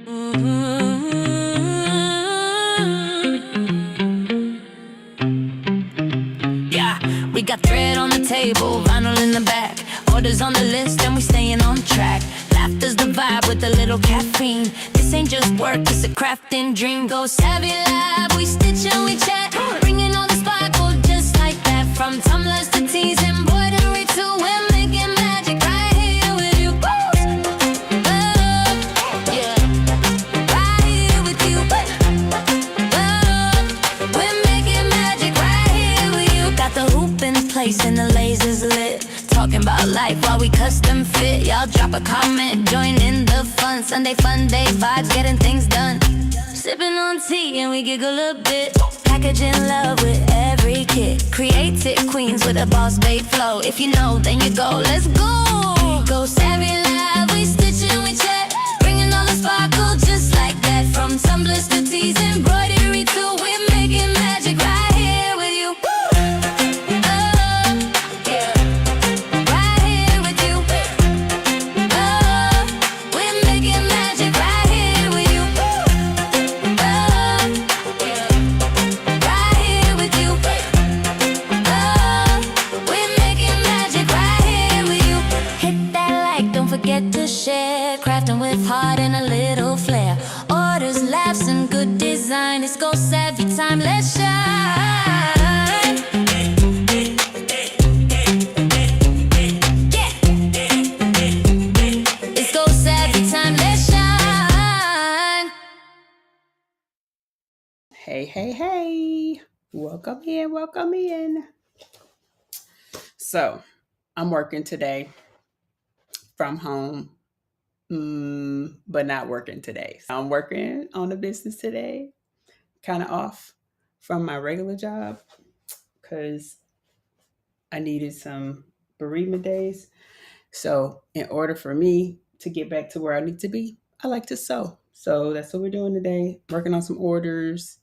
Yeah, we got thread on the table, vinyl in the back, orders on the list, and we staying on track. Laughter's the vibe with a little caffeine. This ain't just work, it's a crafting dream. Go Savvy Lab, we stitch and we chat, bringing all the sparkle just like that. From tumblers to tees, embroidery to we're making magic right here with you. Yeah, right here with you. We're making magic right here with you. Got the hoop in place and the lasers lit, talking about life while we custom fit. Y'all drop a comment, join in the fun. Sunday fun day vibes, getting things done. Sipping on tea and we giggle a bit. Packaging love with every kit. Creative queens with a boss babe flow. If you know, then you go. Let's go. Go Savvy Lab, we stitch and we chat, bringing all the sparkle just like that. From tumblers to tees, embroidery to we're making magic right here with you. Crafting with heart and a little flair. Orders, laughs, and good design. It's Go Savvy time, let's shine. Yeah. It's Go Savvy time, let's shine. Hey. Welcome in. So, I'm working today from home. But not working today. So I'm working on the business today, kind of off from my regular job because I needed some bereavement days. So in order for me to get back to where I need to be, I like to sew. So that's what we're doing today, working on some orders.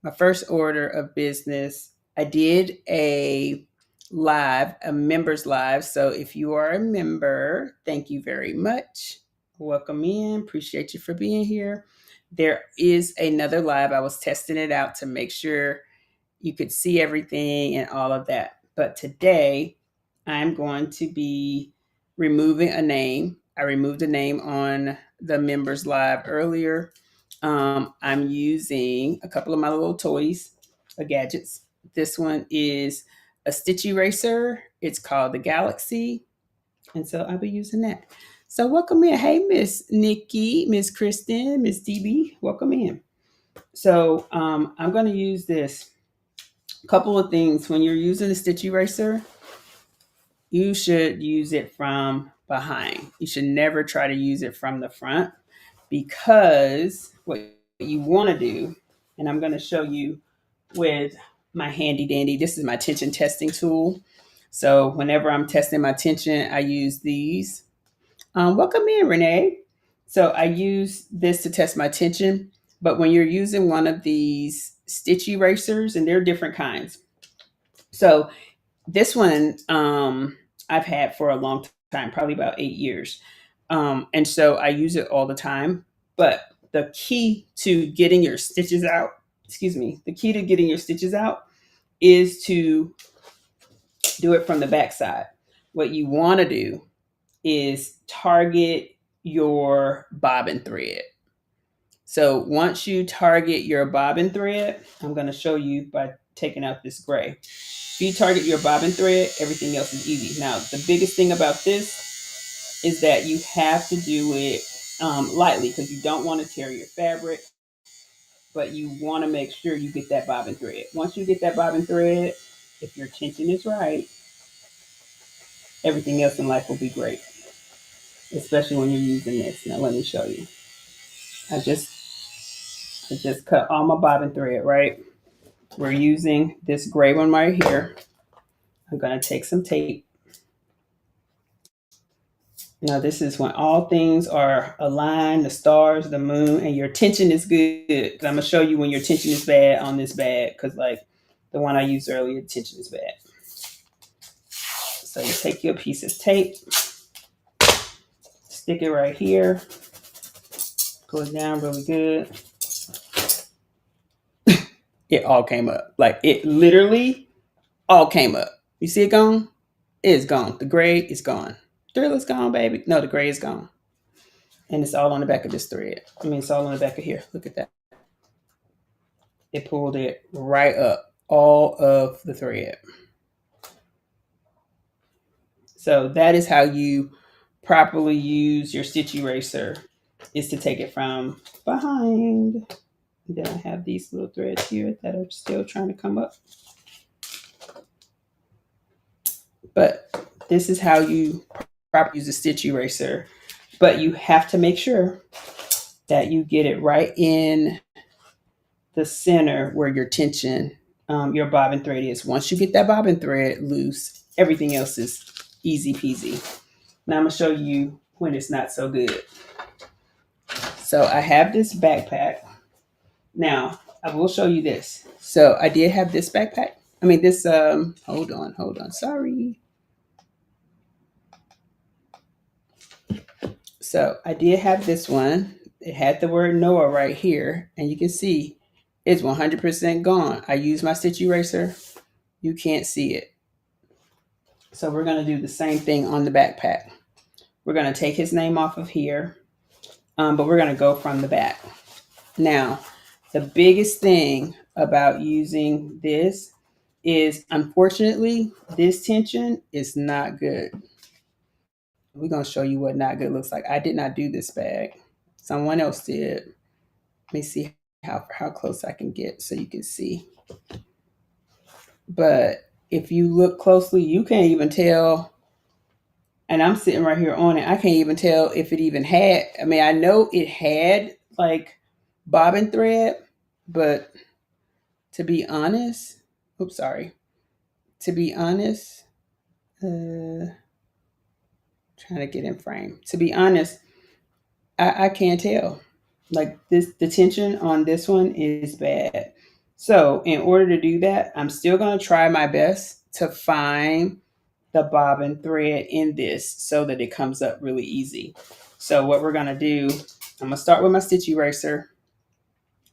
My first order of business, I did a members live. So if you are a member, thank you very much. Welcome in. Appreciate you for being here. There is another live. I was testing it out to make sure you could see everything and all of that. But today, I'm going to be removing a name. I removed a name on the members live earlier. I'm using a couple of my little toys, gadgets. This one is a stitch eraser. It's called the Galaxy. And so I'll be using that. So welcome in. Hey, Miss Nikki, Miss Kristen, Miss DB, welcome in. So I'm going to use this. A couple of things. When you're using a stitch eraser, you should use it from behind. You should never try to use it from the front, because what you want to do, and I'm going to show you with my handy dandy, this is my tension testing tool. So whenever I'm testing my tension, I use these. Welcome in, Renee. So I use this to test my tension, but when you're using one of these stitch erasers, and there are different kinds. So this one I've had for a long time, probably about 8 years. And so I use it all the time. But the key to getting your stitches out, is to do it from the back side. What you want to do is target your bobbin thread. So once you target your bobbin thread, I'm going to show you by taking out this gray. If you target your bobbin thread, everything else is easy. Now, the biggest thing about this is that you have to do it lightly, because you don't want to tear your fabric, but you want to make sure you get that bobbin thread. Once you get that bobbin thread, if your tension is right, everything else in life will be great, especially when you're using this. Now let me show you. I just cut all my bobbin thread, right? We're using this gray one right here. I'm going to take some tape. Now this is when all things are aligned, the stars, the moon, and your tension is good. I'm going to show you when your tension is bad on this bag, because like the one I used earlier, tension is bad. So you take your piece of tape, stick it right here, Pull it down really good. It all came up. Like it literally all came up. You see it gone? It's gone. The gray is gone. Thrill is gone, baby. No, the gray is gone. And it's all on the back of this thread. I mean, it's all on the back of here. Look at that. It pulled it right up, all of the thread. So that is how you properly use your stitch eraser, is to take it from behind. And then I have these little threads here that are still trying to come up. But this is how you properly use a stitch eraser. But you have to make sure that you get it right in the center where your tension, your bobbin thread is. Once you get that bobbin thread loose, everything else is easy peasy. Now I'm gonna show you when it's not so good. So I have this backpack. Now I will show you this. So I did have this backpack. I mean this, hold on, sorry. So I did have this one. It had the word Noah right here, and you can see it's 100% gone. I used my stitch eraser. You can't see it. So we're gonna do the same thing on the backpack. We're gonna take his name off of here, but we're gonna go from the back. Now, the biggest thing about using this is, unfortunately, this tension is not good. We're gonna show you what not good looks like. I did not do this bag. Someone else did. Let me see how close I can get so you can see. But if you look closely, you can't even tell. And I'm sitting right here on it. I can't even tell if it even had. I mean, I know it had like bobbin thread, but to be honest, oops, sorry. To be honest, trying to get in frame. To be honest, I can't tell. Like this, the tension on this one is bad. So in order to do that, I'm still going to try my best to find the bobbin thread in this so that it comes up really easy. So what we're going to do, I'm going to start with my stitch eraser.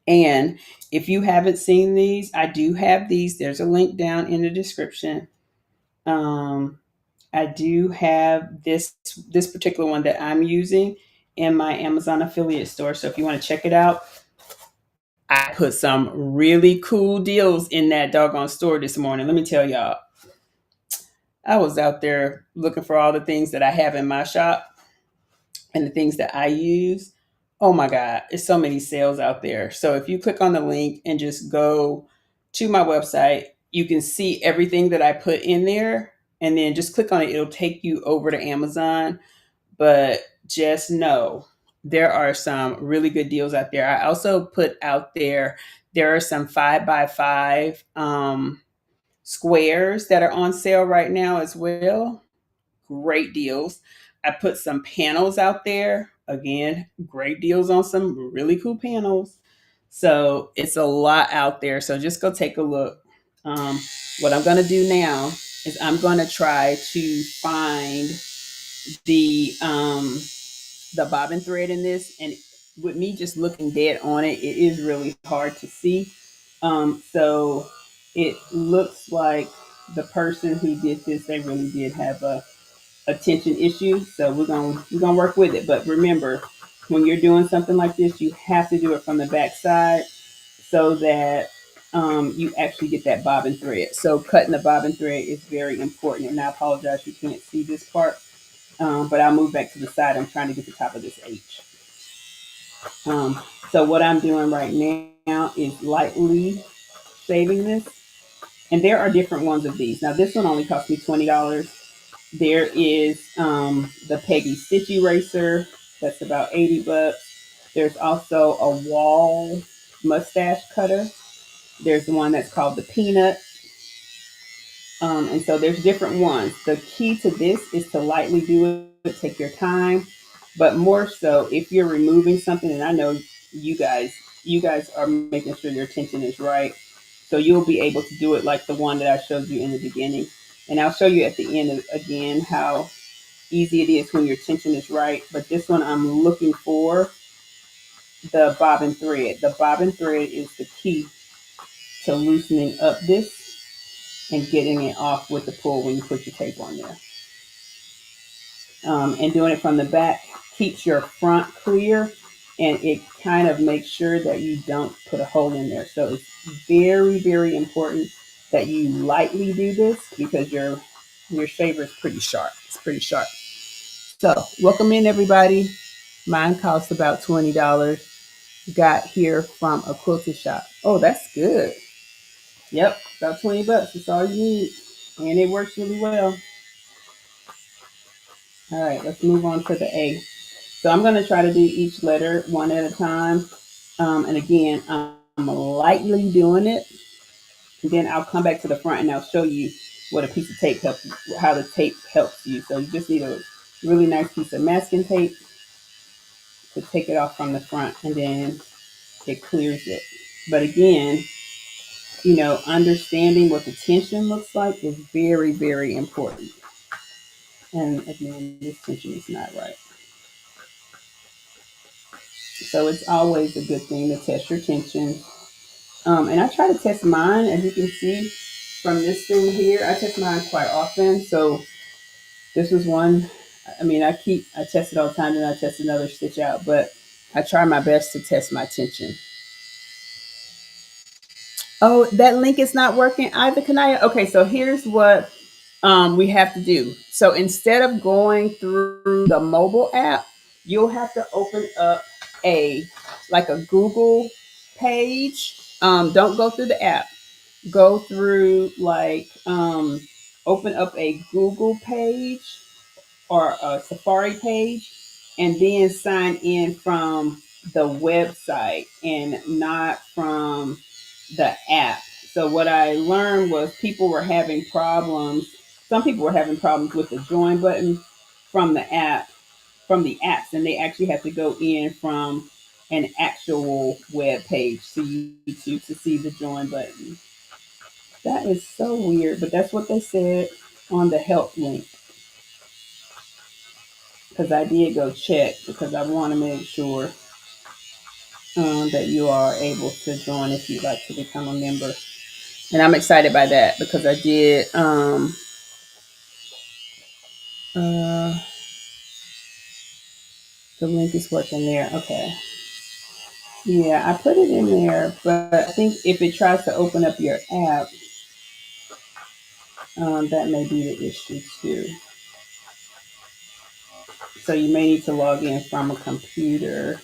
And if you haven't seen these, I do have these. There's a link down in the description. I do have this particular one that I'm using in my Amazon affiliate store. So if you want to check it out, I put some really cool deals in that doggone store this morning. Let me tell y'all, I was out there looking for all the things that I have in my shop and the things that I use. Oh my God, there's so many sales out there. So if you click on the link and just go to my website, you can see everything that I put in there, and then just click on it. It'll take you over to Amazon. But just know there are some really good deals out there. I also put out there are some 5x5 squares that are on sale right now as well. Great deals. I put some panels out there. Again, great deals on some really cool panels. So it's a lot out there. So just go take a look. What I'm going to do now is I'm going to try to find the bobbin thread in this, and with me just looking dead on it, it is really hard to see. So it looks like the person who did this, they really did have a tension issue. So we're gonna work with it. But remember, when you're doing something like this, you have to do it from the back side so that you actually get that bobbin thread. So cutting the bobbin thread is very important. And I apologize, you can't see this part. But I'll move back to the side. I'm trying to get the top of this H. So what I'm doing right now is lightly shaving this. And there are different ones of these. Now this one only cost me $20. There is the Peggy Stitch Eraser. That's about $80. There's also a wall mustache cutter. There's one that's called the Peanut. And so there's different ones. The key to this is to lightly do it, take your time, but more so if you're removing something, and I know you guys are making sure your tension is right. So you'll be able to do it like the one that I showed you in the beginning. And I'll show you at the end again how easy it is when your tension is right. But this one I'm looking for the bobbin thread. The bobbin thread is the key to loosening up this and getting it off with the pull when you put your tape on there. And doing it from the back keeps your front clear, and it kind of makes sure that you don't put a hole in there. So it's very, very important that you lightly do this because your shaver is pretty sharp. It's pretty sharp. So welcome in everybody. Mine costs about $20. Got here from a quilting shop. Oh, that's good. Yep, about 20 bucks. That's all you need. And it works really well. All right, let's move on to the A. So I'm going to try to do each letter one at a time. And again, I'm lightly doing it. And then I'll come back to the front and I'll show you what a piece of tape helps you, how the tape helps you. So you just need a really nice piece of masking tape to take it off from the front, and then it clears it. But again, understanding what the tension looks like is very, very important. And again, this tension is not right. So it's always a good thing to test your tension. And I try to test mine, as you can see from this thing here. I test mine quite often. So this was one. I mean, I test it all the time, and I test another stitch out. But I try my best to test my tension. Oh, that link is not working either, Kanaya. Okay, so here's what we have to do. So instead of going through the mobile app, you'll have to open up a like a Google page. Don't go through the app. Go through open up a Google page or a Safari page, and then sign in from the website and not from the app. So what I learned was people were having problems. Some people were having problems with the join button from the app, from the apps, and they actually have to go in from an actual web page to YouTube to see the join button. That is so weird, but that's what they said on the help link. Because I did go check because I want to make sure that you are able to join if you'd like to become a member. And I'm excited by that because I did. Uh, the link is working there. Okay. Yeah, I put it in there, but I think if it tries to open up your app, that may be the issue too. So you may need to log in from a computer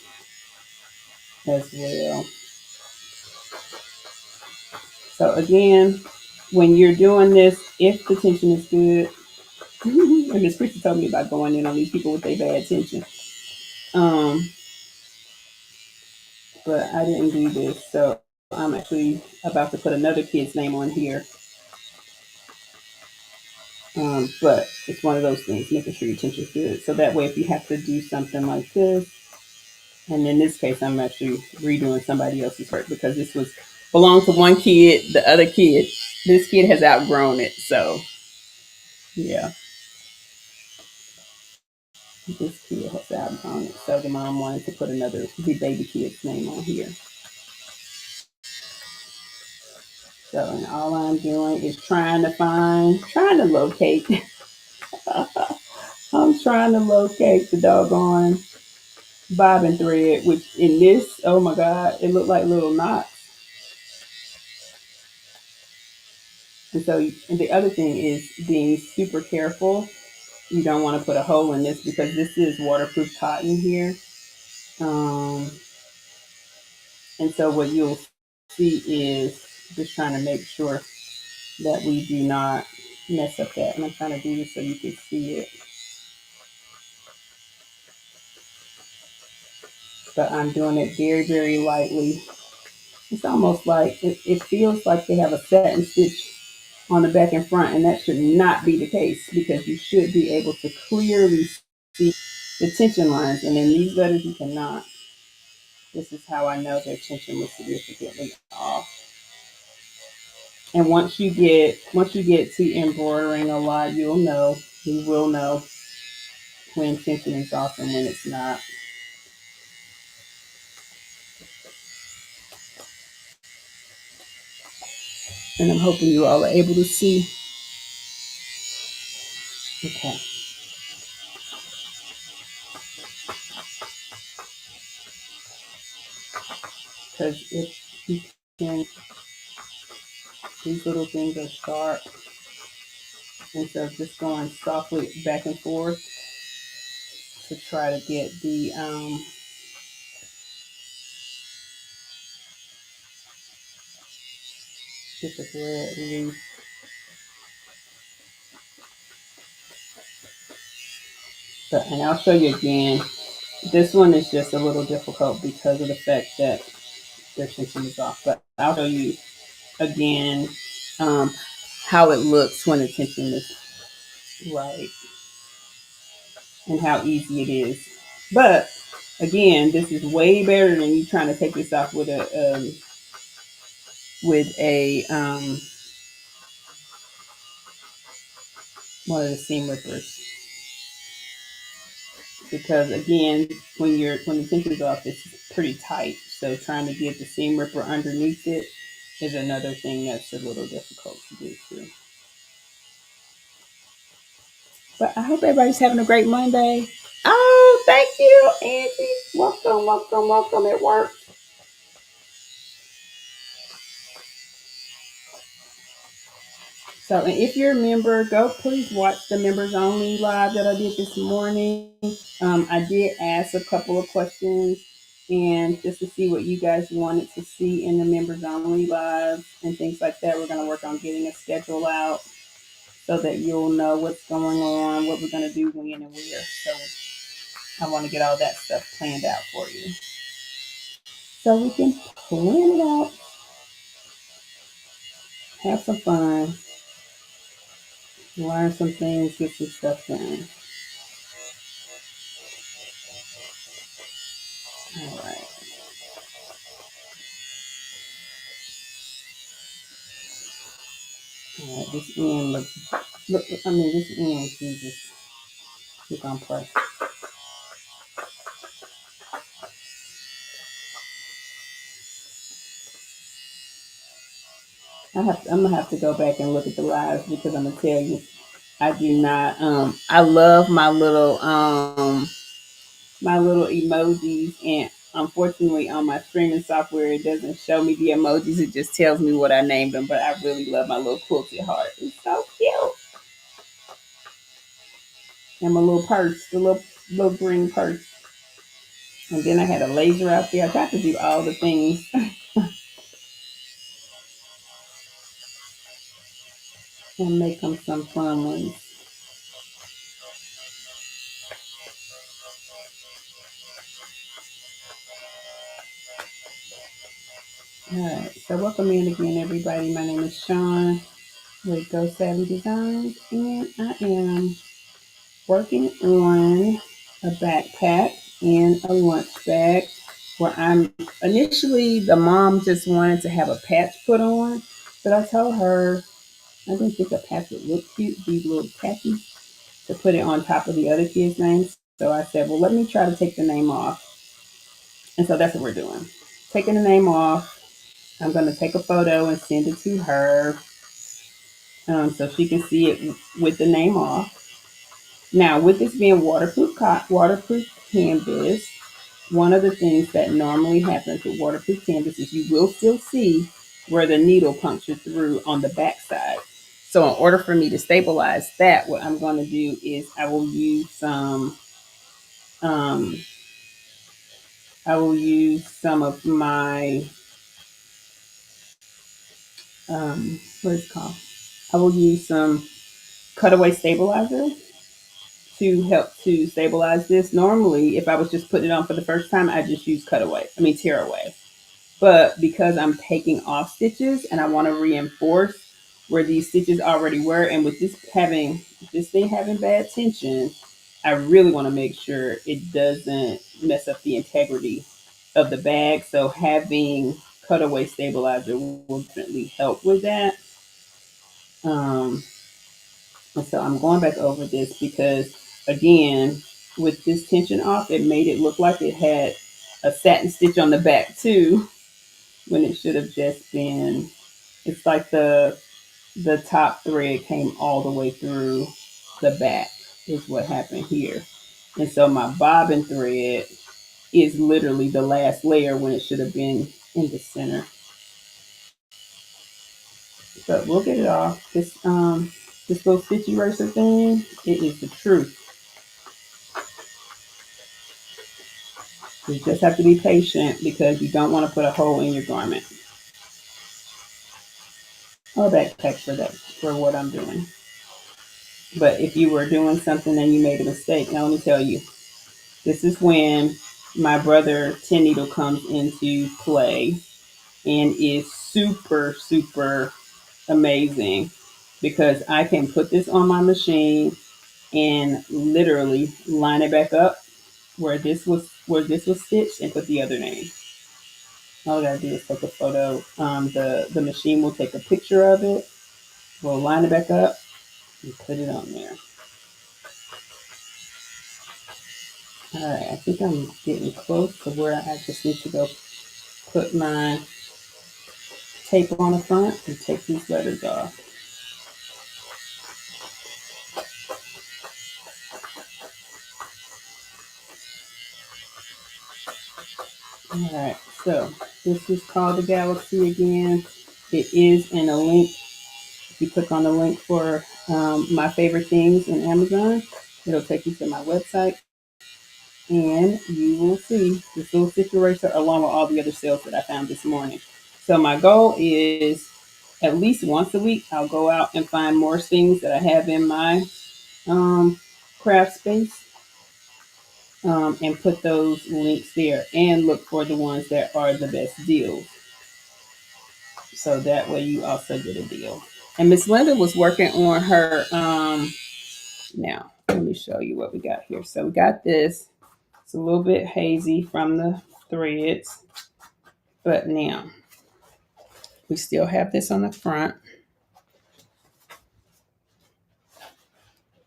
as well. So again, when you're doing this, if the tension is good, and Miss Christy told me about going in on these people with their bad tension. Um, but I didn't do this, so I'm actually about to put another kid's name on here. But it's one of those things, making sure your tension's good. So that way, if you have to do something like this, and in this case, I'm actually redoing somebody else's work because this was belonged to one kid, the other kid. This kid has outgrown it, so yeah. This kid has outgrown it, so the mom wanted to put the baby kid's name on here. So, and all I'm doing is trying to locate. I'm trying to locate the doggone bobbin thread, which in this, oh my God, it looked like little knots. And so, and the other thing is being super careful. You don't want to put a hole in this because this is waterproof cotton here. Um, and so what you'll see is just trying to make sure that we do not mess up that. And I'm trying to do this so you can see it. But I'm doing it very, very lightly. It's almost like it feels like they have a satin stitch on the back and front, and that should not be the case because you should be able to clearly see the tension lines. And in these letters, you cannot. This is how I know their tension was significantly off. And once you get to embroidering a lot, you will know when tension is off and when it's not. And I'm hoping you all are able to see. Okay. Because if you can, these little things are sharp. And so just going softly back and forth to try to get the thread loose. But, and I'll show you again. This one is just a little difficult because of the fact that the tension is off. But I'll show you again um, how it looks when the tension is right and how easy it is. But again, this is way better than you trying to take this off with a one of the seam rippers, because again, when the tension is off, it's pretty tight. So trying to get the seam ripper underneath it is another thing that's a little difficult to do too. But I hope everybody's having a great Monday. Oh, thank you, Angie. Welcome, welcome, welcome at work. So, and if you're a member, go please watch the members only live that I did this morning. I did ask a couple of questions and just to see what you guys wanted to see in the members only live and things like that. We're going to work on getting a schedule out so that you'll know what's going on, what we're going to do, when and where. So, I want to get all that stuff planned out for you so we can plan it out, have some fun, learn some things, get some stuff done. All right. All right, this end looks, look, I mean, this end, Jesus, we're going to pray. I'm going to have to go back and look at the lives because I'm going to tell you, I do not, I love my little emojis, and unfortunately on my streaming software, it doesn't show me the emojis. It just tells me what I named them, but I really love my little quilted heart. It's so cute. And my little purse, the little green purse. And then I had a laser out there. I got to do all the things and make them some fun ones. All right, so welcome in again, everybody. My name is Sean with Go Savvy Designs, and I am working on a backpack and a lunch bag where I'm initially the mom just wanted to have a patch put on, but I told her I didn't think a patch would look cute, these little patches, to put it on top of the other kids' names. So I said, well, let me try to take the name off. And so that's what we're doing. Taking the name off. I'm going to take a photo and send it to her so she can see it with the name off. Now, with this being waterproof canvas, one of the things that normally happens with waterproof canvas is you will still see where the needle punctured through on the back side. So, in order for me to stabilize that, what I'm going to do is um, I will use some of my what is it called? I will use some cutaway stabilizer to help to stabilize this. Normally, if I was just putting it on for the first time, I just use tear away. But because I'm taking off stitches and I want to reinforce where these stitches already were, and with this thing having bad tension, I really want to make sure it doesn't mess up the integrity of the bag. So having cutaway stabilizer will definitely help with that. Um, and so I'm going back over this because, again, with this tension off, it made it look like it had a satin stitch on the back too, when it should have just been It's like the top thread came all the way through the back is what happened here. And so my bobbin thread is literally the last layer when it should have been in the center. But we'll get it off. This little stitch eraser thing, it is the truth. You just have to be patient because you don't want to put a hole in your garment. Or backpack for what I'm doing. But if you were doing something and you made a mistake, now let me tell you, this is when my brother Tin Needle comes into play and is super, super amazing because I can put this on my machine and literally line it back up where this was stitched and put the other name. All I gotta do is take a photo. The machine will take a picture of it. We'll line it back up and put it on there. All right, I think I'm getting close to where I just need to go put my tape on the front and take these letters off. All right, so this is called the Galaxy again. It is in a link. If you click on the link for my favorite things in Amazon, it'll take you to my website and you will see this little stitch eraser along with all the other sales that I found this morning. So my goal is at least once a week, I'll go out and find more things that I have in my craft space and put those links there and look for the ones that are the best deals. So that way you also get a deal. And Miss Linda was working on her, now let me show you what we got here. So we got this. It's a little bit hazy from the threads, but now we still have this on the front.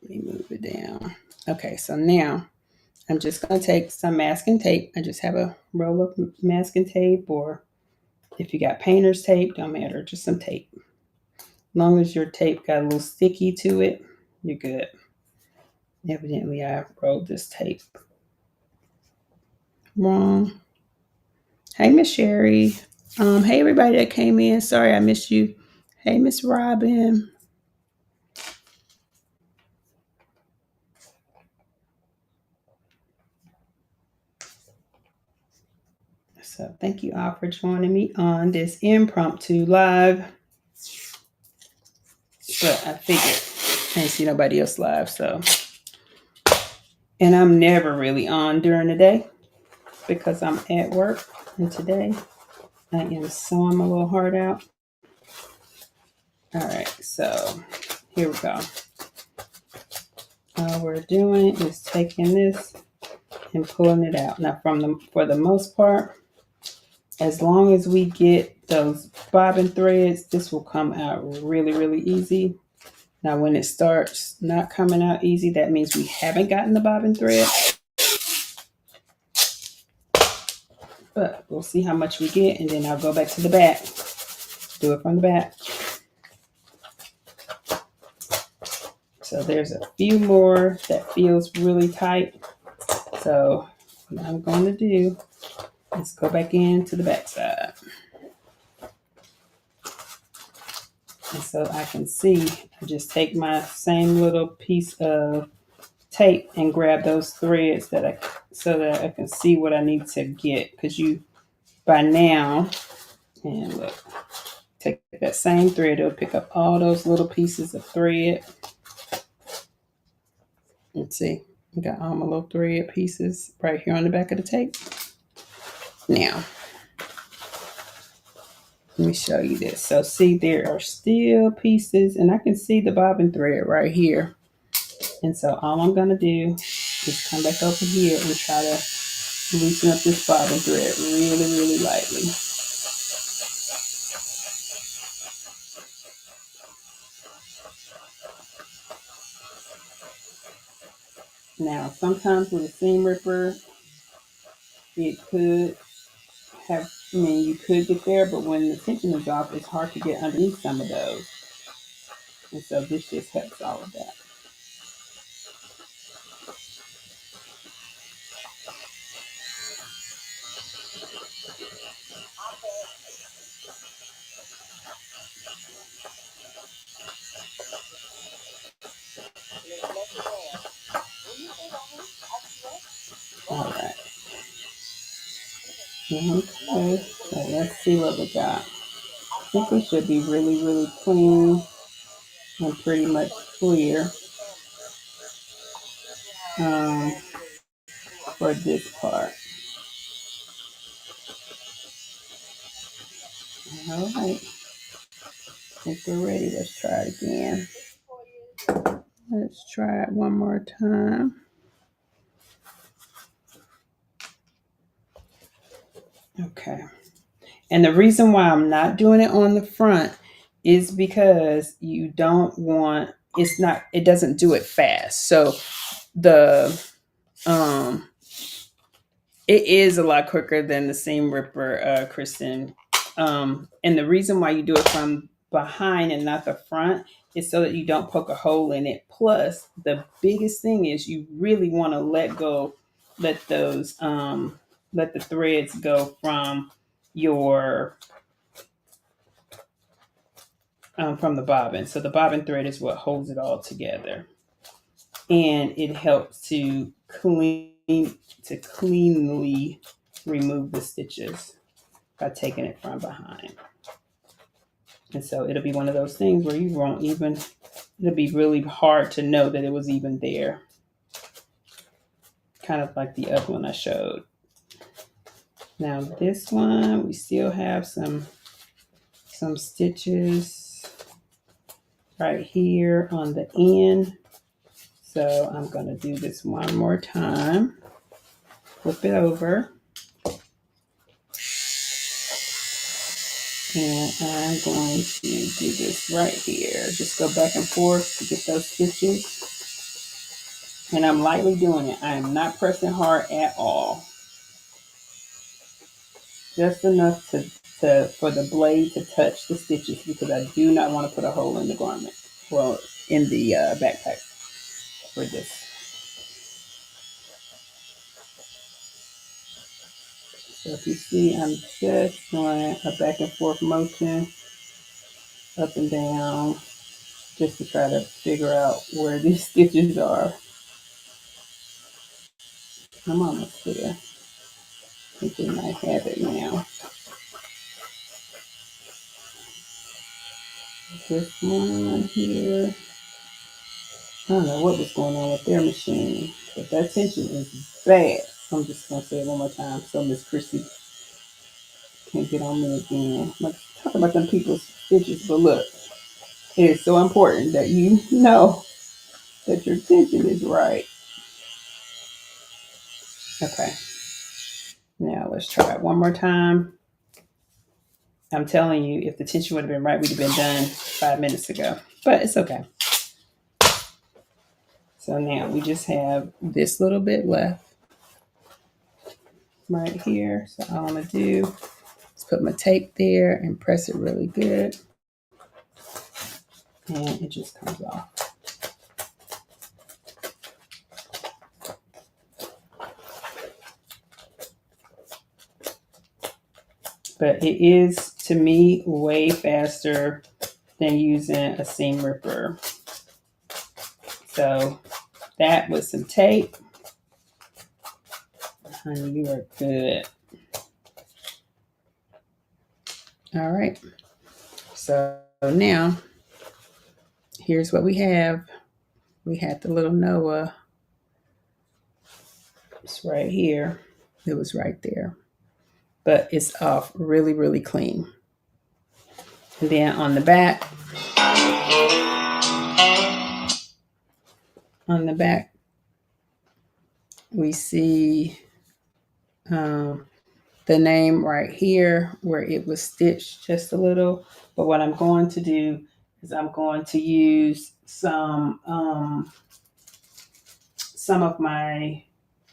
Let me move it down. Okay, so now I'm just going to take some masking tape. I just have a roll of masking tape, or if you got painter's tape, don't matter, just some tape. As long as your tape got a little sticky to it, you're good. Evidently, I rolled this tape wrong. Hey, Miss Sherry. Hey, everybody that came in. Sorry I missed you. Hey, Miss Robin. So thank you all for joining me on this impromptu live. But I figured I didn't see nobody else live, so. And I'm never really on during the day because I'm at work. And today I am sewing my little heart out. All right, so here we go. All we're doing is taking this and pulling it out. Now, for the most part, as long as we get those bobbin threads, this will come out really, really easy. Now, when it starts not coming out easy, that means we haven't gotten the bobbin thread. But we'll see how much we get, and then I'll go back to the back. Do it from the back. So there's a few more that feels really tight. So what I'm going to do is go back into the back side. And so I can see, I just take my same little piece of tape and grab those threads so that I can see what I need to get. Because you, by now, and look, take that same thread, it'll pick up all those little pieces of thread. Let's see, I got all my little thread pieces right here on the back of the tape. Now, let me show you this. So see, there are still pieces, and I can see the bobbin thread right here. And so all I'm going to do is come back over here and try to loosen up this bobbin thread really, really lightly. Now, sometimes with a seam ripper, it could have I mean, you could get there, but when the tension is off, it's hard to get underneath some of those. And so this just helps all of that. All right. Okay, so let's see what we got. I think we should be really, really clean and pretty much clear um, for this part. All right. I think we're ready. Let's try it again. Let's try it one more time. Okay. And the reason why I'm not doing it on the front is because you don't want, it doesn't do it fast. So the it is a lot quicker than the seam ripper, Kristen. And the reason why you do it from behind and not the front is so that you don't poke a hole in it. Plus, the biggest thing is you really want to let the threads go from your from the bobbin. So the bobbin thread is what holds it all together, and it helps to cleanly remove the stitches by taking it from behind. And so it'll be one of those things where you won't even, it'll be really hard to know that it was even there. Kind of like the other one I showed. Now this one, we still have some stitches right here on the end. So I'm going to do this one more time. Flip it over. And I'm going to do this right here. Just go back and forth to get those stitches. And I'm lightly doing it. I am not pressing hard at all. Just enough for the blade to touch the stitches, because I do not want to put a hole in the garment. Well, in the backpack for this. So if you see, I'm just doing a back and forth motion, up and down, just to try to figure out where these stitches are. I'm almost there. I think we might have it now. This one here. I don't know what was going on with their machine, but that tension is bad. I'm just going to say it one more time so Miss Christie can't get on me again. I'm talking about them people's stitches, but look, it is so important that you know that your tension is right. Okay. Now let's try it one more time. I'm telling you, if the tension would have been right, we'd have been done 5 minutes ago. But it's okay. So now we just have this little bit left right here. So all I'm going to do is put my tape there and press it really good. And it just comes off. But it is, to me, way faster than using a seam ripper. So that with some tape, honey, you are good. All right. So now, here's what we have. We had the little Noah. It's right here. It was right there. But it's off really, really clean. And then on the back, we see the name right here where it was stitched just a little. But what I'm going to do is I'm going to use some of my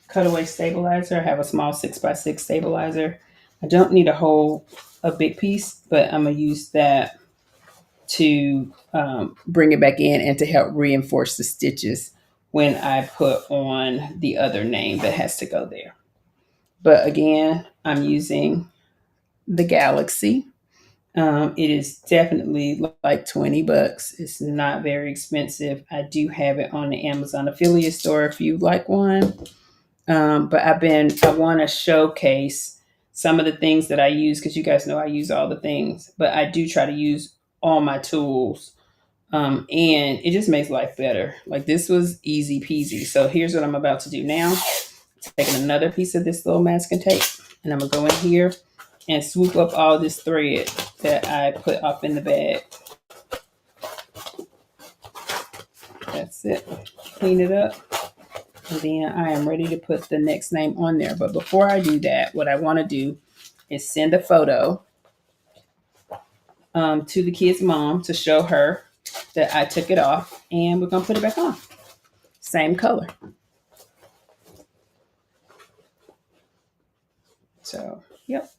cutaway stabilizer. I have a small 6x6 stabilizer I don't need a big piece, but I'm gonna use that to bring it back in and to help reinforce the stitches when I put on the other name that has to go there. But again, I'm using the Galaxy. It is definitely like $20. It's not very expensive. I do have it on the Amazon affiliate store if you like one. But I want to showcase some of the things that I use because you guys know I use all the things, but I do try to use all my tools. And it just makes life better. Like this was easy peasy. So here's what I'm about to do now. Taking another piece of this little masking tape, and I'm gonna go in here and swoop up all this thread that I put up in the bag. That's it. Clean it up. And then I am ready to put the next name on there. But before I do that, what I want to do is send a photo to the kid's mom to show her that I took it off, and we're going to put it back on. Same color. So, yep.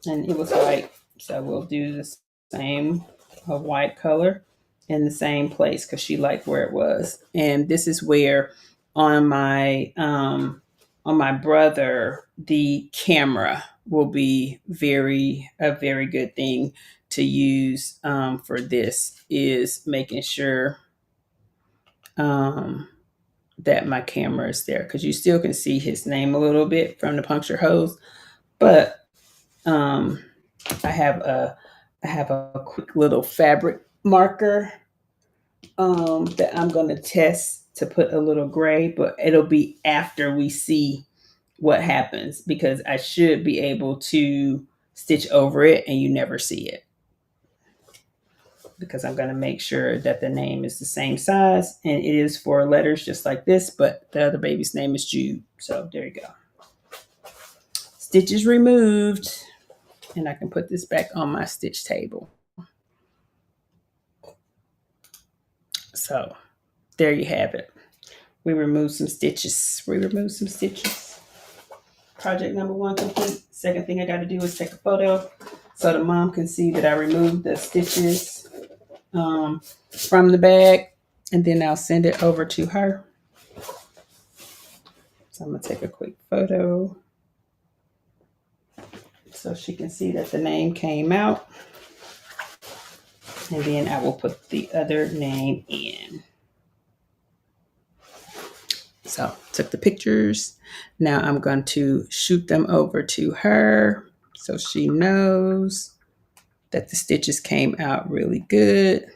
And it was white. So we'll do the same white color in the same place because she liked where it was. And this is where on my brother, the camera will be a very good thing to use for this is making sure that my camera is there because you still can see his name a little bit from the puncture hose, but I have a quick little fabric marker that I'm going to test to put a little gray, but it'll be after we see what happens because I should be able to stitch over it and you never see it because I'm going to make sure that the name is the same size and it is 4 letters just like this, but the other baby's name is Jude. So there you go. Stitches removed, and I can put this back on my stitch table. So there you have it. We removed some stitches. Project number 1 complete. Second thing I got to do is take a photo so the mom can see that I removed the stitches from the bag, and then I'll send it over to her. So I'm going to take a quick photo so she can see that the name came out. And then I will put the other name in. So took the pictures. Now I'm going to shoot them over to her so she knows that the stitches came out really good.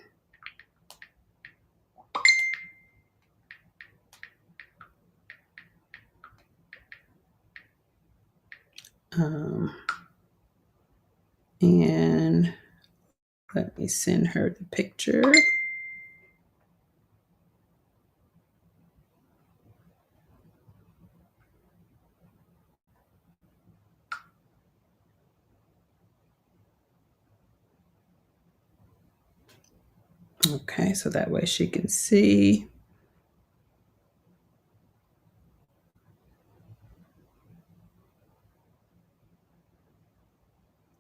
And let me send her the picture. Okay, so that way she can see.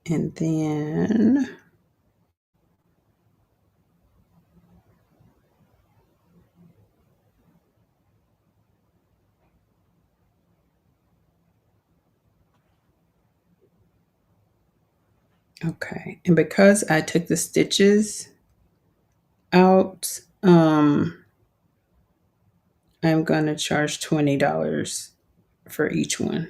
And then okay, and because I took the stitches out, I'm going to charge $20 for each one.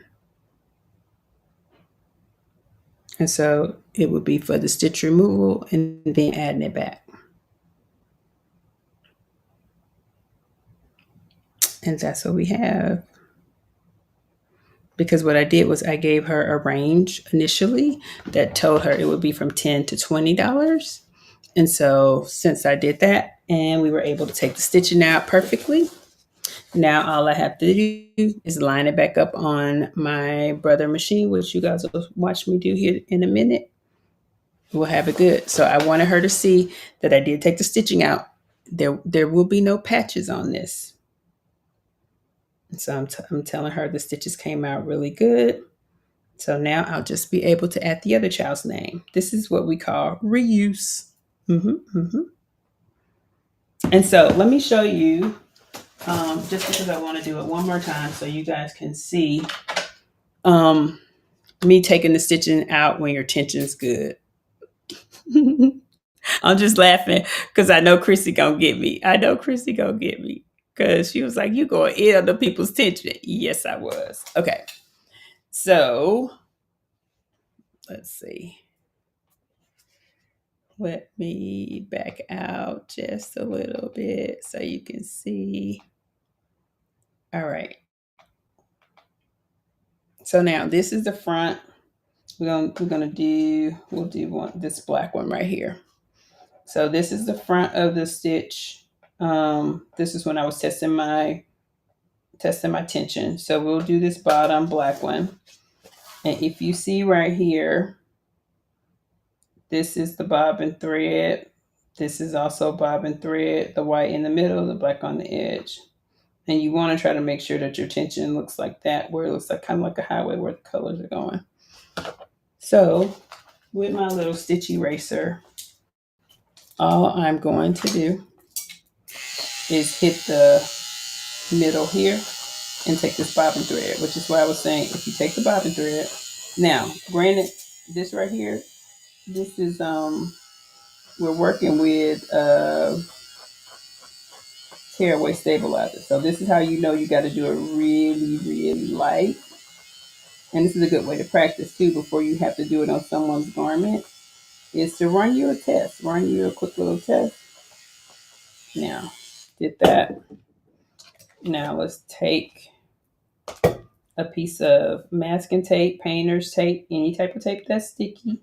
And so it would be for the stitch removal and then adding it back. And that's what we have. Because what I did was I gave her a range initially that told her it would be from $10 to $20. And so since I did that and we were able to take the stitching out perfectly, now all I have to do is line it back up on my brother machine, which you guys will watch me do here in a minute. We'll have it good. So I wanted her to see that I did take the stitching out. There will be no patches on this. So I'm telling her the stitches came out really good. So now I'll just be able to add the other child's name. This is what we call reuse. And so let me show you, just because I want to do it one more time so you guys can see um, me taking the stitching out when your tension's good. I'm just laughing because I know Chrissy gonna get me. I know Chrissy gonna get me because she was like, "You gonna eat other people's tension?" Yes, I was. Okay, so let's see. Let me back out just a little bit so you can see. All right. So now this is the front. We'll do this black one right here. So this is the front of the stitch. This is when I was testing my tension. So we'll do this bottom black one. And if you see right here, this is the bobbin thread. This is also bobbin thread, the white in the middle, the black on the edge. And you want to try to make sure that your tension looks like that, where it looks like kind of like a highway where the colors are going. So with my little stitch eraser, all I'm going to do is hit the middle here and take this bobbin thread, which is why I was saying if you take the bobbin thread. Now, granted, this right here, this is we're working with tearaway stabilizer. So this is how you know you got to do it really, really light. And this is a good way to practice too before you have to do it on someone's garment, is to run you a test. Run you a quick little test. Now, did that. Now let's take a piece of masking tape, painter's tape, any type of tape that's sticky.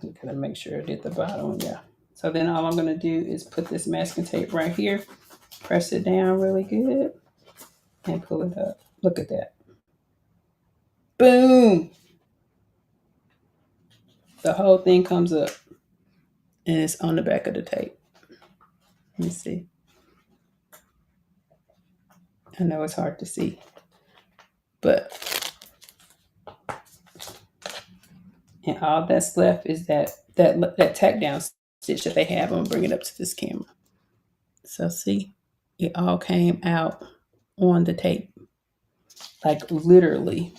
I'm gonna make sure I did the bottom, yeah. So then all I'm gonna do is put this masking tape right here, press it down really good, and pull it up. Look at that. Boom! The whole thing comes up, and it's on the back of the tape. Let me see. I know it's hard to see, but and all that's left is that tack down stitch that they have. I'm gonna bring it up to this camera. So see, it all came out on the tape, like literally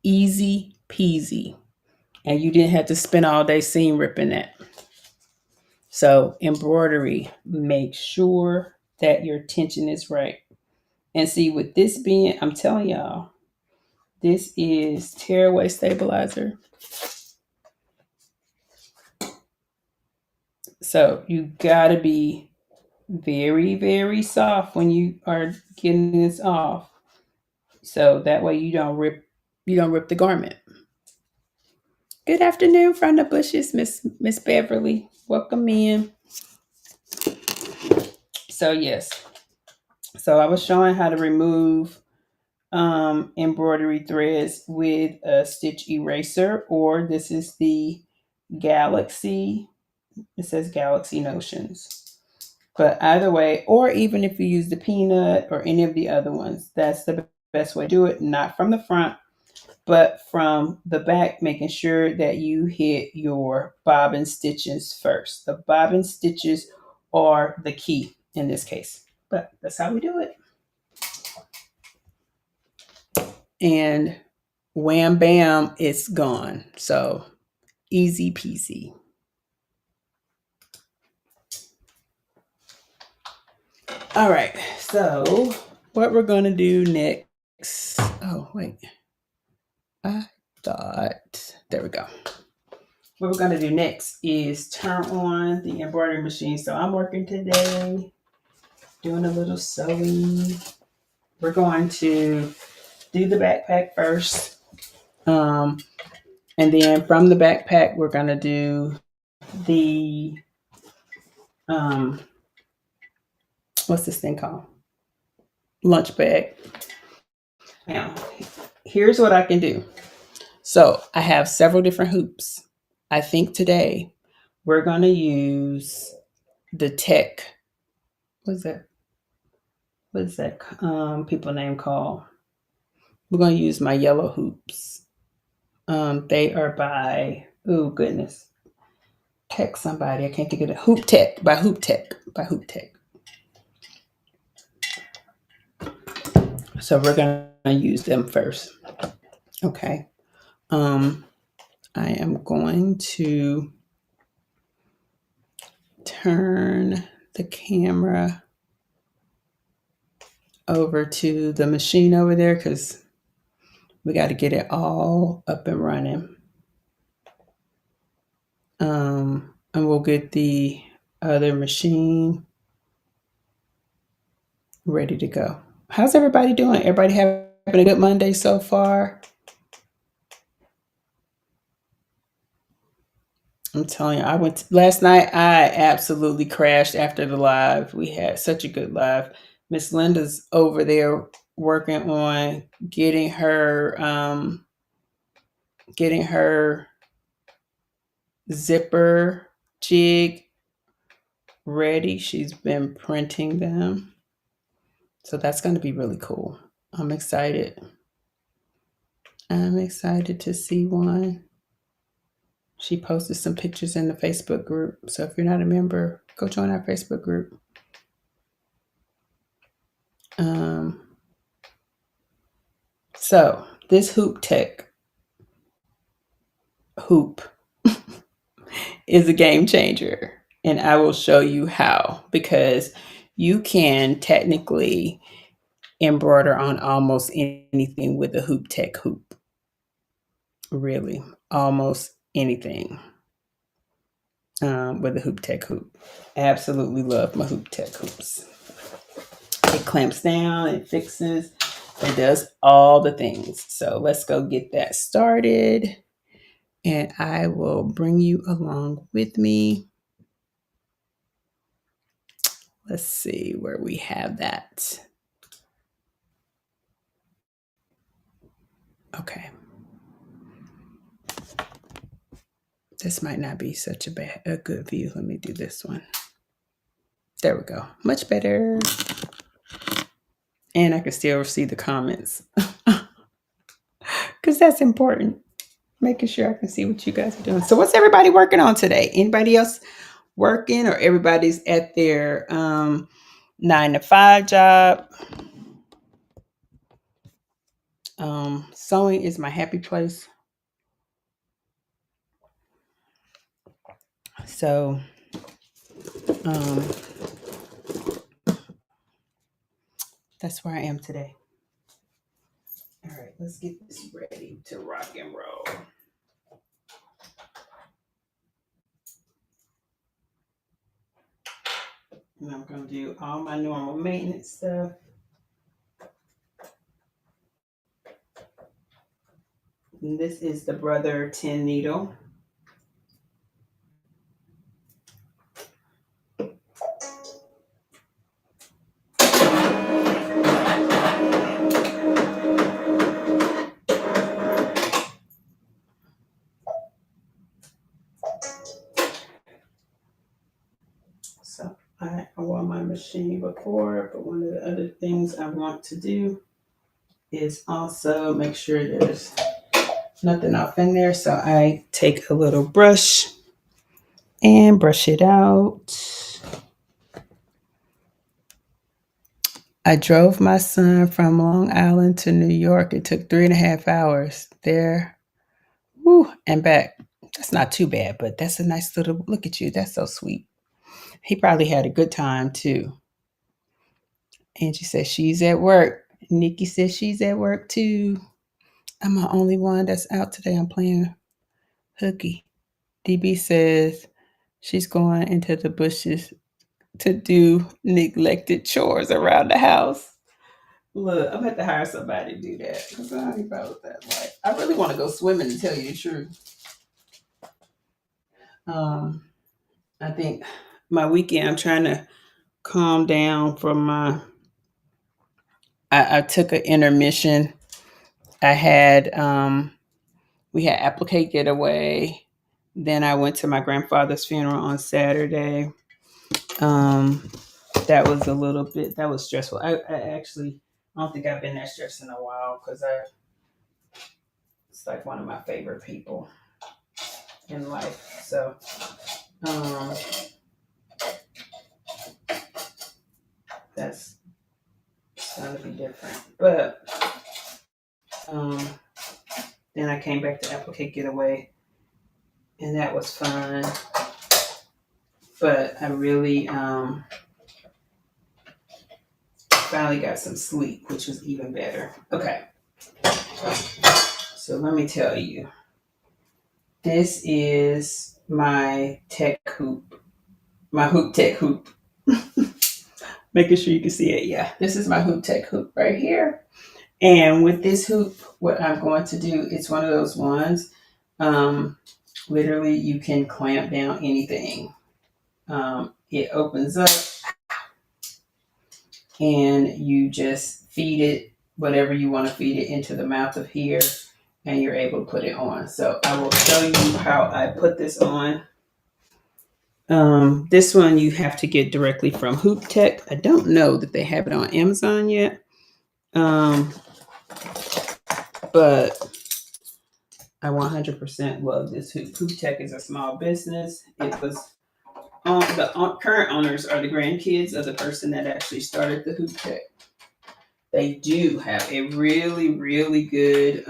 easy peasy, and you didn't have to spend all day seam ripping that. So embroidery, make sure that your tension is right. And see, with this being, I'm telling y'all, this is tearaway stabilizer. So you gotta be very, very soft when you are getting this off. So that way you don't rip the garment. Good afternoon from the bushes, Miss Beverly. Welcome in. So yes. So I was showing how to remove embroidery threads with a stitch eraser, or this is the Galaxy. It says Galaxy Notions. But either way, or even if you use the peanut or any of the other ones, that's the best way to do it. Not from the front, but from the back, making sure that you hit your bobbin stitches first. The bobbin stitches are the key in this case, but that's how we do it. And wham bam, it's gone. So easy peasy. All right, so what we're going to do next. Oh, wait. I thought, there we go. What we're going to do next is turn on the embroidery machine. So I'm working today, doing a little sewing. We're going to do the backpack first. And then from the backpack, we're going to do the, what's this thing called? Lunch bag. Now, here's what I can do. So I have several different hoops. I think today we're going to use the tech. What's that? What's that people name called? We're going to use my yellow hoops. They are by, oh goodness, Tech somebody. I can't think of it. Hoop Tech by Hoop Tech by Hoop Tech. So we're going to use them first. Okay. I am going to turn the camera over to the machine over there because we got to get it all up and running. And we'll get the other machine ready to go. How's everybody doing? Everybody having a good Monday so far? I'm telling you, I went last night. I absolutely crashed after the live. We had such a good live. Miss Linda's over there working on getting her zipper jig ready. She's been printing them. So that's going to be really cool. I'm excited. I'm excited to see one. She posted some pictures in the Facebook group. So if you're not a member, go join our Facebook group. So this Hoop Tech hoop is a game changer. And I will show you how, because you can technically embroider on almost anything with a Hoop Tech hoop. Really, almost anything with a Hoop Tech hoop. Absolutely love my Hoop Tech hoops. It clamps down, it fixes, it does all the things. So let's go get that started. And I will bring you along with me. Let's see where we have that. Okay. This might not be such a good view. Let me do this one. There we go. Much better. And I can still see the comments. Because that's important. Making sure I can see what you guys are doing. So what's everybody working on today? Anybody else working, or everybody's at their 9-to-5 job? Sewing is my happy place. So that's where I am today. All right, let's get this ready to rock and roll. And I'm going to do all my normal maintenance stuff. And this is the Brother 10 needle. So I wore my machine before, but one of the other things I want to do is also make sure there's nothing off in there. So I take a little brush and brush it out. I drove my son from Long Island to New York. It took 3.5 hours there, and back. That's not too bad, but that's a nice little look at you. That's so sweet. He probably had a good time too. Angie says she's at work. Nikki says she's at work too. I'm the only one that's out today. I'm playing hooky. DB says she's going into the bushes to do neglected chores around the house. Look, I'm going to have to hire somebody to do that because I ain't about that life. I really want to go swimming, to tell you the truth. I think my weekend, I'm trying to calm down from my. I took an intermission. I had we had applique getaway. Then I went to my grandfather's funeral on Saturday. That was a little bit, that was stressful. I actually, I don't think I've been that stressed in a while because it's like one of my favorite people in life. So, um, that's going to be different. But then I came back to Applecake Getaway, and that was fun. But I really finally got some sleep, which was even better. Okay. So let me tell you. This is my tech hoop, my hoop tech hoop. Making sure you can see it. Yeah, this is my hoop tech hoop right here. And with this hoop, what I'm going to do, it's one of those ones. Literally, you can clamp down anything. It opens up and you just feed it whatever you want to feed it into the mouth of here, and you're able to put it on. So I will show you how I put this on. This one you have to get directly from Hoop Tech. I don't know that they have it on Amazon yet. But I 100% love this hoop. Hoop Tech is a small business. It was the current owners are the grandkids of the person that actually started the Hoop Tech. They do have a really, really good.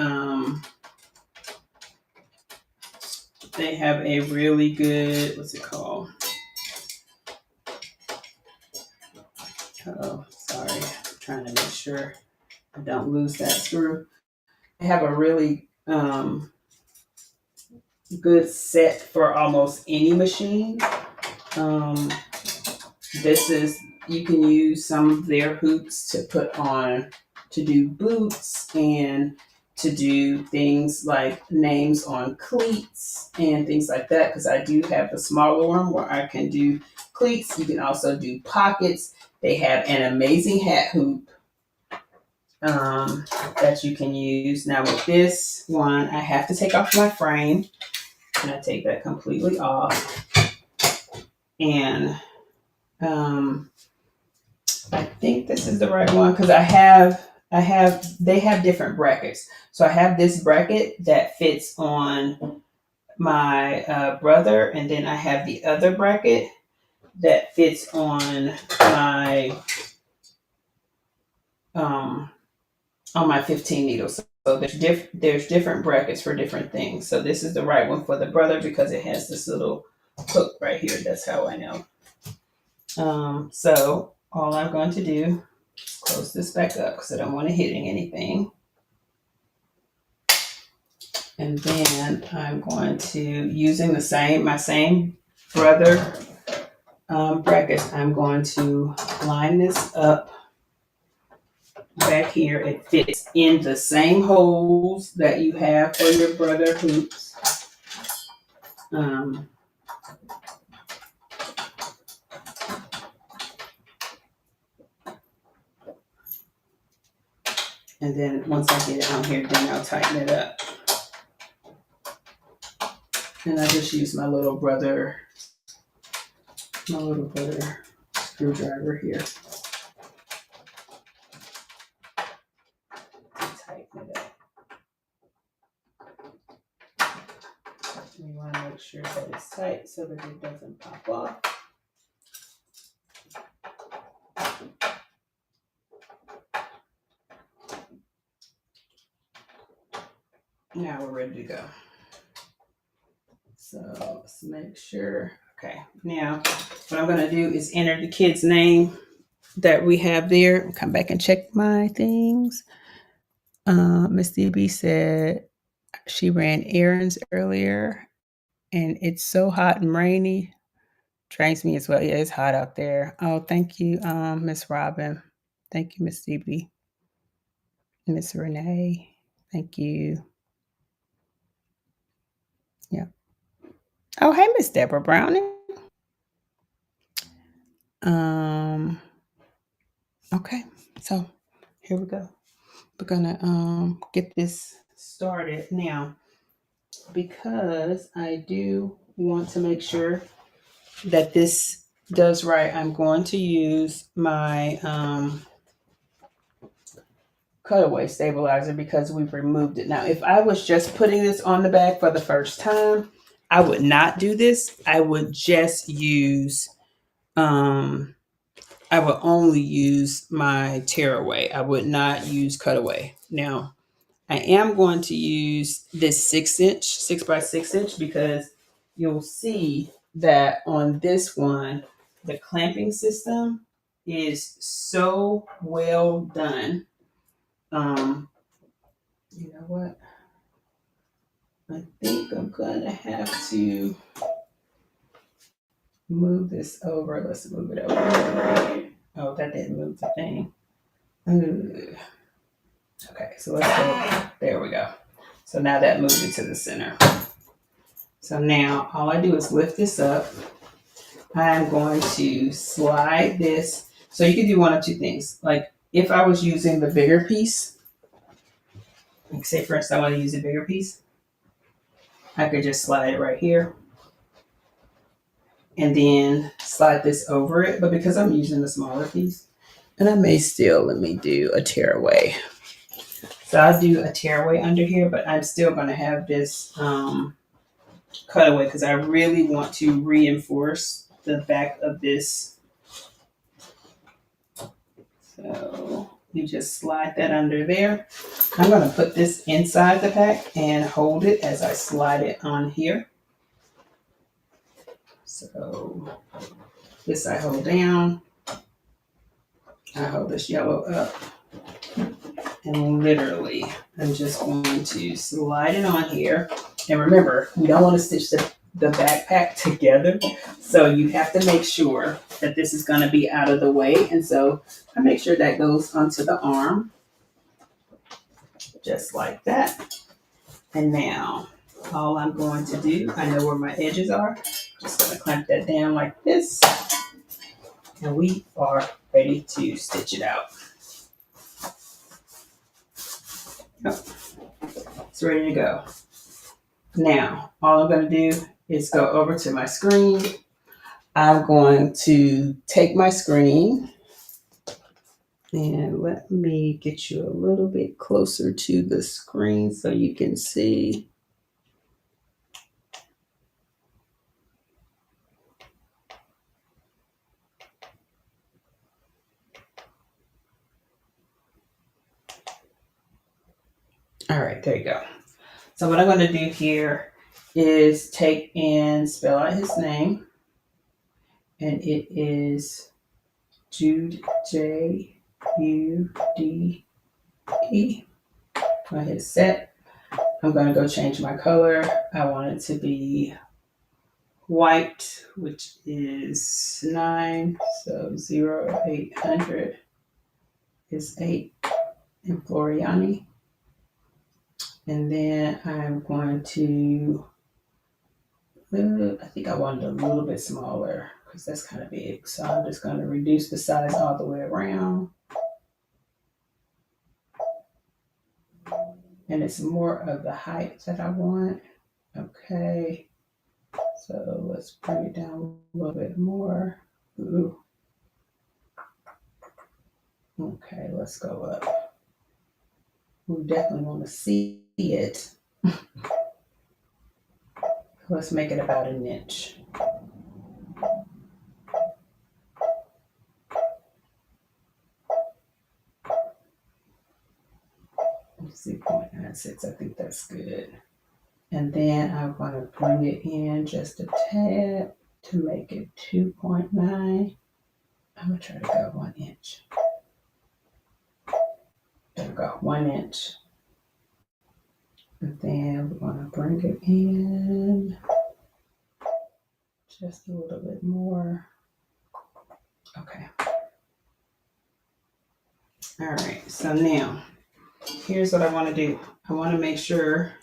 They have a really good. What's it called? Oh, sorry. I'm trying to make sure I don't lose that screw. They have a really good set for almost any machine. This is, you can use some of their hoops to put on to do boots and to do things like names on cleats and things like that, because I do have the smaller one where I can do cleats. You can also do pockets. They have an amazing hat hoop that you can use. Now with this one, I have to take off my frame, and I take that completely off. And I think this is the right one because they have different brackets. So I have this bracket that fits on my brother, and then I have the other bracket that fits on my 15 needles. So there's different brackets for different things. So this is the right one for the brother because it has this little hook right here. That's how I know. So all I'm going to do is close this back up because I don't want it hitting anything. And then I'm going to, using my same brother brackets, I'm going to line this up back here. It fits in the same holes that you have for your brother hoops. And then once I get it on here, then I'll tighten it up. And I just use my little brother screwdriver here to tighten it up. We want to make sure that it's tight so that it doesn't pop off. Now we're ready to go. So let's make sure. Okay, now what I'm going to do is enter the kid's name that we have there. Come back and check my things. Miss DB said she ran errands earlier and it's so hot and rainy. Trains me as well. Yeah, it's hot out there. Oh, thank you, Miss Robin. Thank you, Miss DB. Miss Renee. Thank you. Yeah. Oh, hey, Miss Deborah Browning. Okay, so here we go. We're gonna get this started now because I do want to make sure that this does right, I'm going to use my cutaway stabilizer because we've removed it. Now, if I was just putting this on the bag for the first time, I would not do this. I would just use, I would only use my tearaway. I would not use cutaway. Now, I am going to use this 6-inch, 6x6 inch, because you'll see that on this one, the clamping system is so well done. You know what? I think I'm gonna have to move this over. Let's move it over. Oh, that didn't move the thing. Ugh. Okay, so let's go. There we go. So now that moved it to the center. So now all I do is lift this up. I'm going to slide this. So you can do one of two things. Like if I was using the bigger piece, like say for instance I want to use a bigger piece, I could just slide it right here and then slide this over it. But because I'm using the smaller piece, and I may still, let me do a tearaway. So I'll do a tearaway under here, but I'm still going to have this cutaway because I really want to reinforce the back of this. So you just slide that under there. I'm going to put this inside the pack and hold it as I slide it on here. So this I hold down. I hold this yellow up. And literally, I'm just going to slide it on here. And remember, we don't want to stitch the backpack together. So you have to make sure that this is going to be out of the way. And so I make sure that goes onto the arm. Just like that. And now, all I'm going to do, I know where my edges are. Just going to clamp that down like this. And we are ready to stitch it out. It's ready to go. Now, all I'm going to do is go over to my screen. I'm going to take my screen and let me get you a little bit closer to the screen so you can see. All right, there you go. So what I'm going to do here is take and spell out his name. And it is Jude, J-U-D-E. I hit set. I'm going to go change my color. I want it to be white, which is 9. So 0800 is 8 in Floriani. And then I'm going to, I think I want it a little bit smaller because that's kind of big. So I'm just going to reduce the size all the way around. And it's more of the height that I want. Okay. So let's bring it down a little bit more. Ooh. Okay, let's go up. We definitely want to see it. Let's make it about an inch. Let's see, 0.96. I think that's good. And then I'm going to bring it in just a tad to make it 2.9. I'm going to try to go 1 inch. There we go, 1 inch. And then we're going to bring it in just a little bit more. Okay. All right, so now here's what I want to do. I want to make sure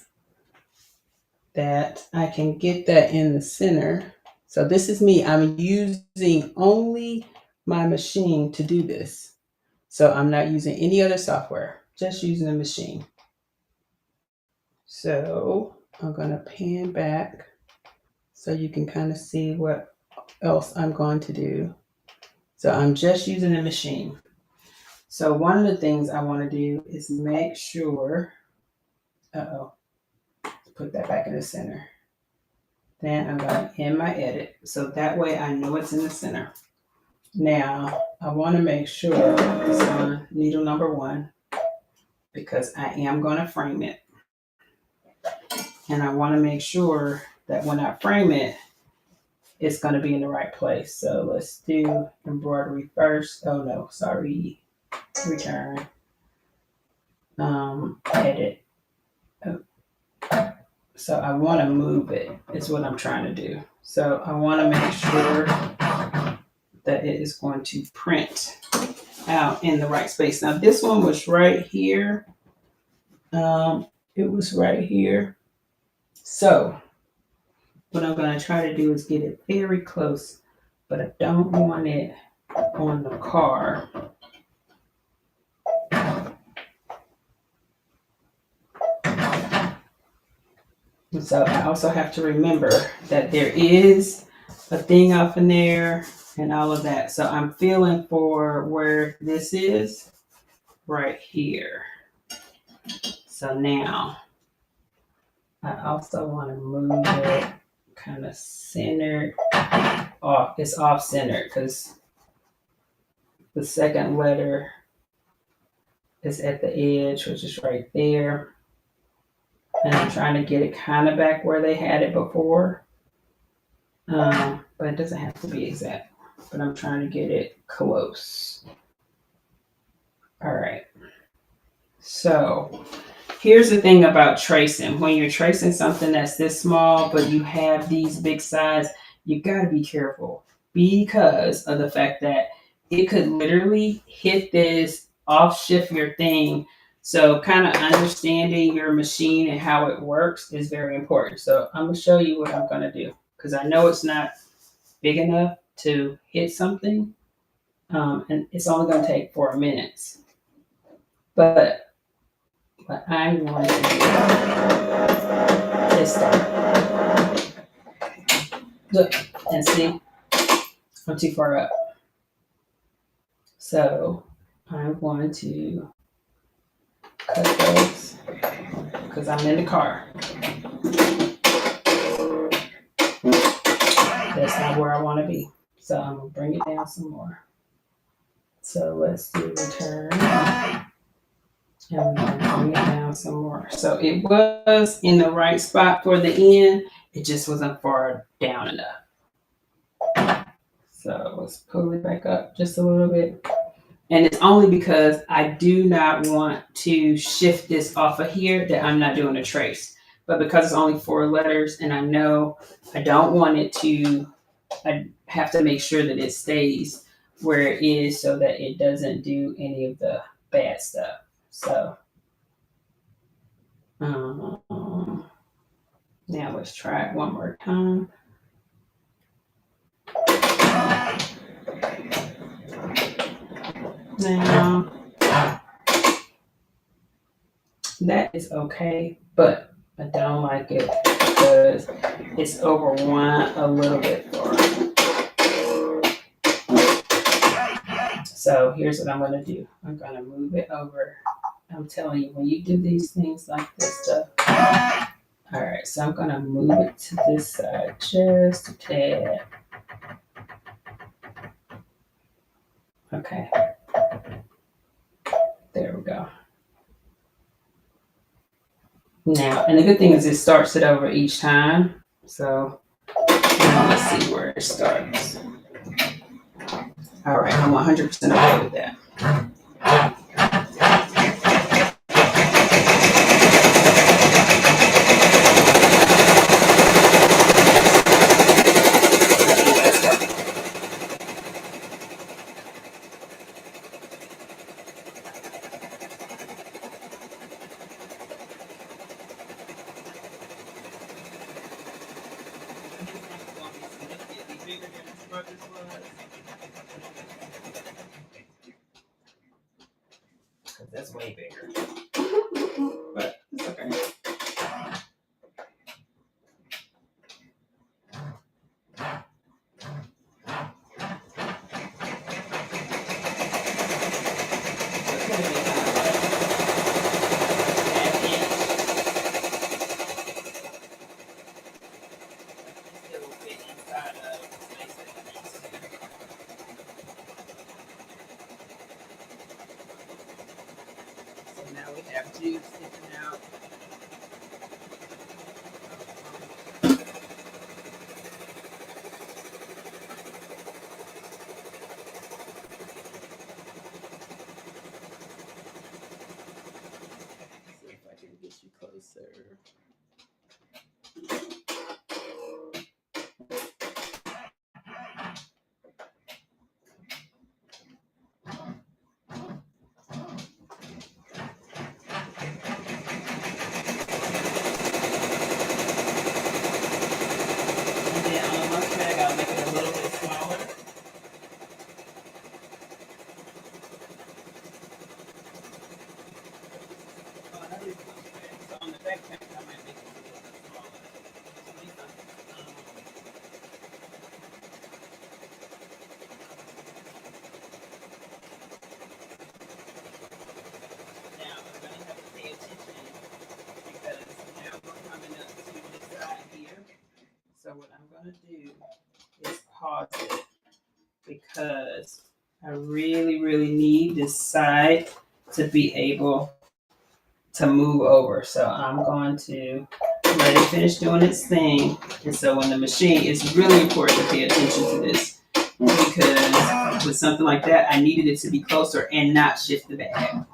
that I can get that in the center. So this is me. I'm using only my machine to do this. So I'm not using any other software, just using the machine. So I'm going to pan back so you can kind of see what else I'm going to do. So I'm just using the machine. So one of the things I want to do is make sure, put that back in the center. Then I'm going to end my edit. So that way I know it's in the center. Now I want to make sure it's on needle number 1 because I am going to frame it. And I want to make sure that when I frame it, it's going to be in the right place. So let's do embroidery first. Oh no, sorry. Return. Edit. Oh. So I want to move it. Is what I'm trying to do. So I want to make sure that it is going to print out in the right space. Now this one was right here. It was right here. So what I'm going to try to do is get it very close, but I don't want it on the car. And so I also have to remember that there is a thing off in there and all of that. So I'm feeling for where this is right here. So now I also want to move it kind of centered off. It's off centered because the second letter is at the edge, which is right there. And I'm trying to get it kind of back where they had it before. But it doesn't have to be exact. But I'm trying to get it close. All right. So here's the thing about tracing. When you're tracing something that's this small, but you have these big sides, you got to be careful because of the fact that it could literally hit this, off shift your thing. So kind of understanding your machine and how it works is very important. So I'm going to show you what I'm going to do because I know it's not big enough to hit something. And it's only going to take 4 minutes. But what I'm going to do is start. Look and see, I'm too far up. So I'm going to cut those because I'm in the car. That's not where I want to be. So I'm going to bring it down some more. So let's do return. And we're going to bring it down some more. So it was in the right spot for the end. It just wasn't far down enough. So let's pull it back up just a little bit. And it's only because I do not want to shift this off of here that I'm not doing a trace. But because it's only 4 letters and I know I don't want it to, I have to make sure that it stays where it is so that it doesn't do any of the bad stuff. So now let's try it one more time. Now that is okay, but I don't like it because it's over one a little bit far. So here's what I'm going to do. I'm going to move it over. I'm telling you, when you do these things like this stuff. All right, so I'm going to move it to this side just a tad. Okay. There we go. Now, and the good thing is it starts it over each time. So now let's see where it starts. All right, I'm 100% okay with that. That's way bigger. But it's okay. Now we have juice sticking out. See if I can get you closer. And then on the lunch bag, I'll make it a little bit smaller. Oh, that is lunch bag. So on the backpack, I might make it a little bit smaller. Now we're going to have to pay attention because now we're coming up to this side here. So what I'm going to do is pause it because I really, really need this side to be able to move over. So I'm going to let it finish doing its thing. And so when the machine, it's really important to pay attention to this because with something like that, I needed it to be closer and not shift the bag.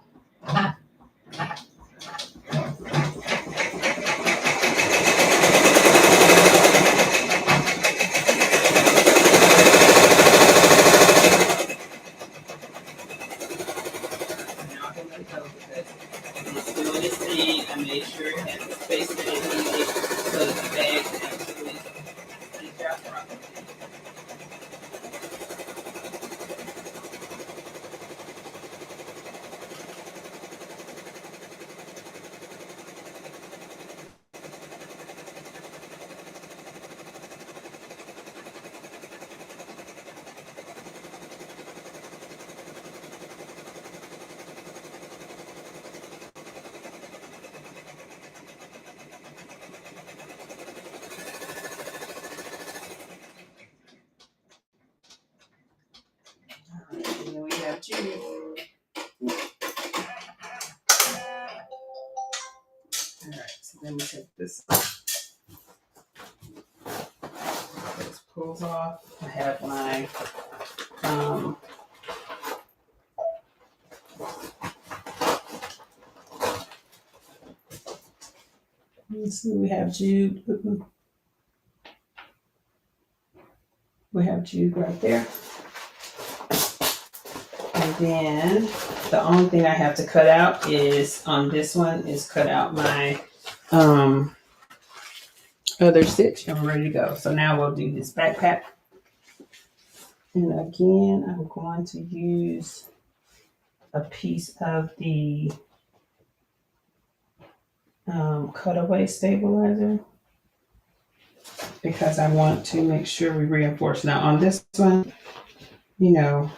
It's doing its thing. I made sure it has the space that it needed so that the bag can actually stick out properly. And then we have juice. All right, so then we take this. This pulls off. I have my let's see, we have Jude. We have Jude right there. And then the only thing I have to cut out is on this one is cut out my other stitch. I'm ready to go. So now we'll do this backpack. And again, I'm going to use a piece of the cutaway stabilizer because I want to make sure we reinforce. Now on this one, you know,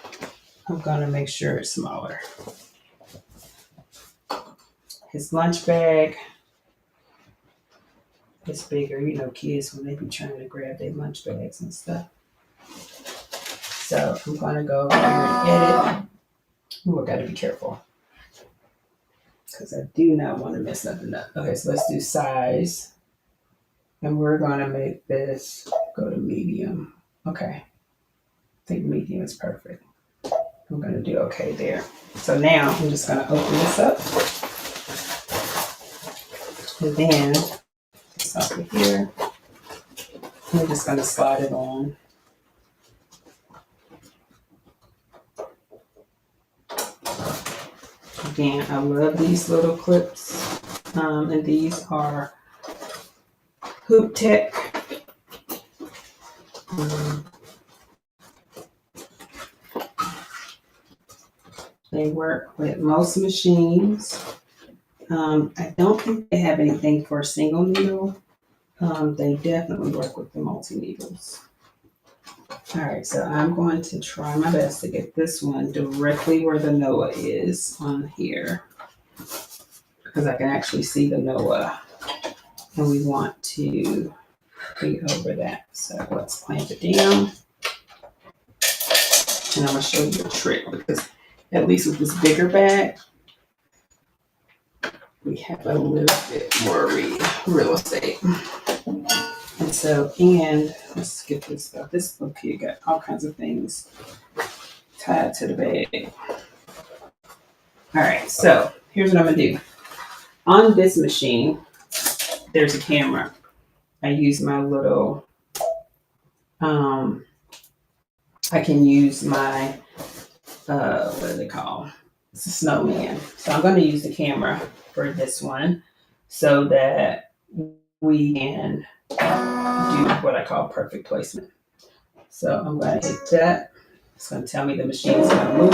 I'm going to make sure it's smaller. His lunch bag is bigger. You know, kids, when they be trying to grab their lunch bags and stuff. So I'm going to go over here and edit. Ooh, I got to be careful because I do not want to mess nothing up. Okay, so let's do size. And we're going to make this go to medium. Okay. I think medium is perfect. I'm going to do okay there. So now I'm just going to open this up. And then it's over here. I'm just going to slide it on. Again, I love these little clips. And these are Hoop Tech. They work with most machines. I don't think they have anything for a single needle. They definitely work with the multi-needles. All right, so I'm going to try my best to get this one directly where the Noah is on here because I can actually see the Noah and we want to be over that. So let's clamp it down. And I'm going to show you a trick because at least with this bigger bag, we have a little bit more real estate. And so, and let's get this stuff. This book here got all kinds of things tied to the bag. All right, so here's what I'm gonna do. On this machine, there's a camera. I use my little, I can use my, what do they call? It's a snowman. So I'm going to use the camera for this one so that we can do what I call perfect placement. So I'm going to hit that. It's going to tell me the machine's going to move.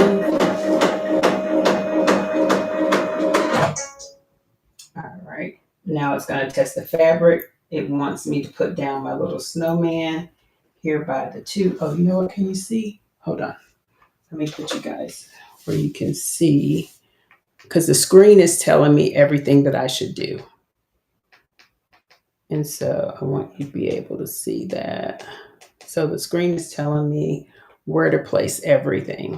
All right. Now it's going to test the fabric. It wants me to put down my little snowman here by the two. Oh, you know what? Can you see? Hold on. Let me put you guys where you can see, because the screen is telling me everything that I should do. And so I want you to be able to see that. So the screen is telling me where to place everything.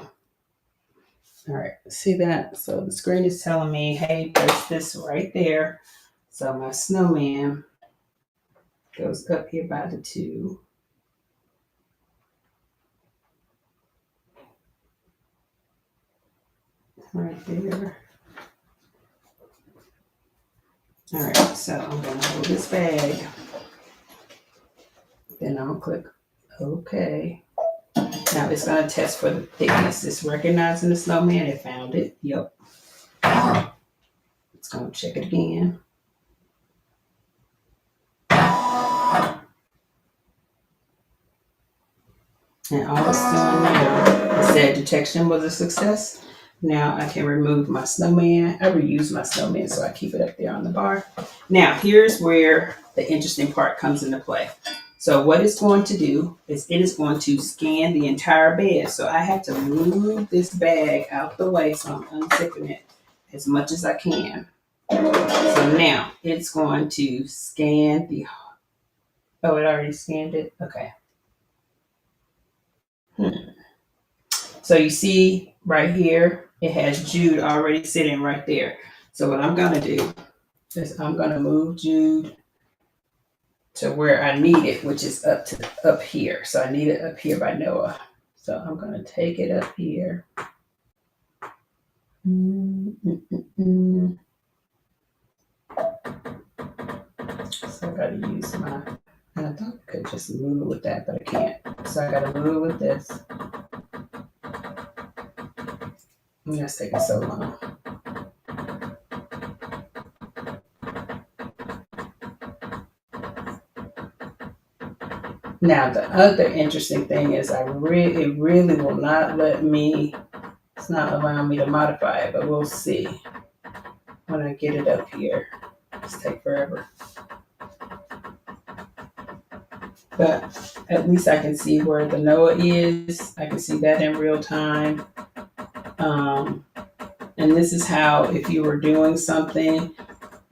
All right, see that? So the screen is telling me, hey, place this right there. So my snowman goes up here by the two. Right there. All right, so I'm going to hold this bag. Then I'm going to click OK. Now it's going to test for the thickness. It's recognizing the snowman. It found it. Yep. It's going to check it again. And all it's doing now, it said detection was a success. Now I can remove my snowman. I reuse my snowman, so I keep it up there on the bar. Now here's where the interesting part comes into play. So what it's going to do is it is going to scan the entire bed. So I have to move this bag out the way, so I'm unzipping it as much as I can. So now it's going to scan the, oh, it already scanned it? Okay. So you see right here, it has Jude already sitting right there. So what I'm gonna do is I'm gonna move Jude to where I need it, which is up here. So I need it up here by Noah. So I'm gonna take it up here. So I gotta use my, and I thought I could just move it with that, but I can't. So I gotta move it with this. That's taking so long. Now the other interesting thing is it really will not let me, it's not allowing me to modify it, but we'll see when I get it up here. It's take forever. But at least I can see where the Noah is. I can see that in real time. And this is how, if you were doing something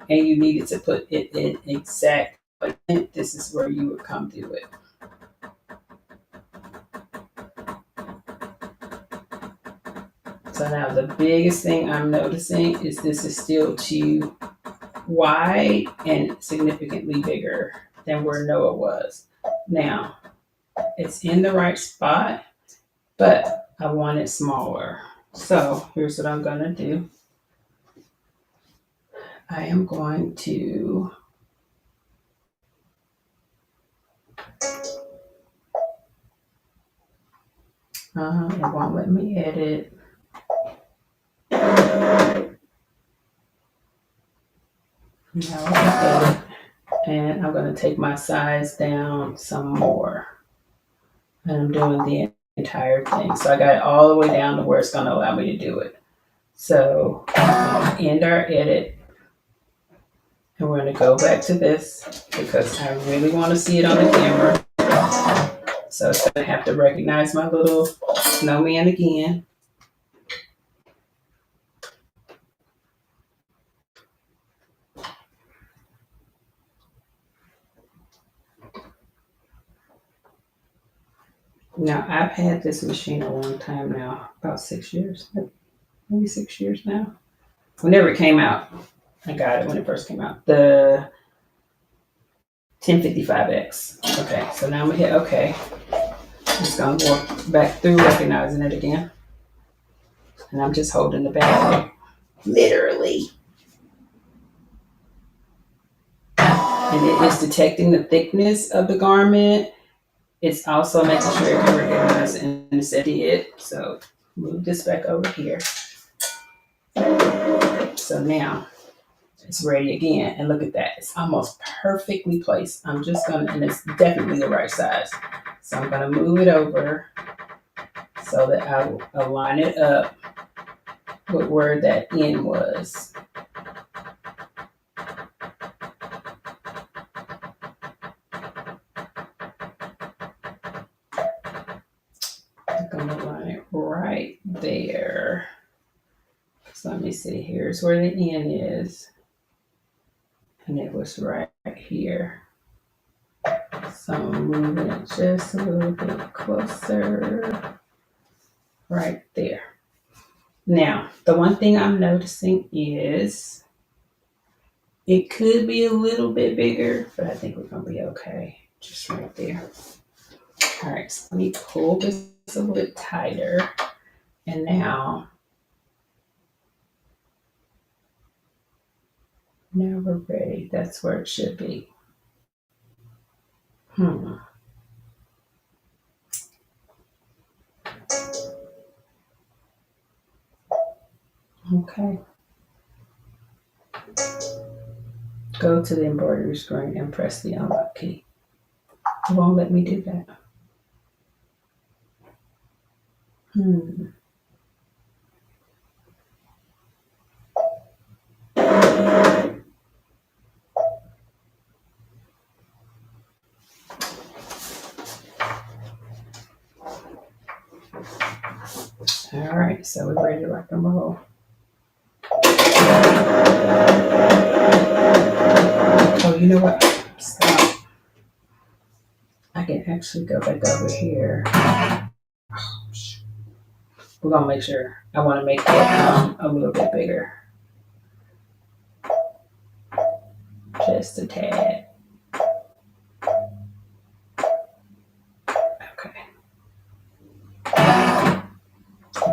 and you needed to put it in exact placement, this is where you would come do it. So now the biggest thing I'm noticing is this is still too wide and significantly bigger than where Noah was. Now, it's in the right spot, but I want it smaller. So here's what I'm gonna do. I am going to it won't let me edit. Now I can edit, and I'm gonna take my size down some more. And I'm doing the entire thing. So I got it all the way down to where it's gonna allow me to do it. So end our edit. And we're going to go back to this because I really want to see it on the camera. So it's going to have to recognize my little snowman again. Now, I've had this machine a long time now, about 6 years, maybe 6 years now. Whenever it came out, I got it when it first came out. The 1055X. Okay, so now I'm gonna hit OK. I'm just gonna walk back through recognizing it again. And I'm just holding the bag, literally. And it is detecting the thickness of the garment. It's also making sure it can recognize and set it. So move this back over here. So now it's ready again. And look at that. It's almost perfectly placed. I'm just gonna, and it's definitely the right size. So I'm gonna move it over so that I will align it up with where that end was. I'm gonna line it right there. So let me see, here's where the end is. And it was right here. So I'm moving it just a little bit closer. Right there. Now, the one thing I'm noticing is it could be a little bit bigger, but I think we're gonna be okay. Just right there. All right, so let me pull this a little bit tighter. And now we're ready. That's where it should be. Okay. Go to the embroidery screen and press the unlock key. It won't let me do that. All right, so we're ready to rock and roll. Oh, you know what? Stop. I can actually go back over here. We're gonna make sure. I want to make it a little bit bigger, just a tad. Okay.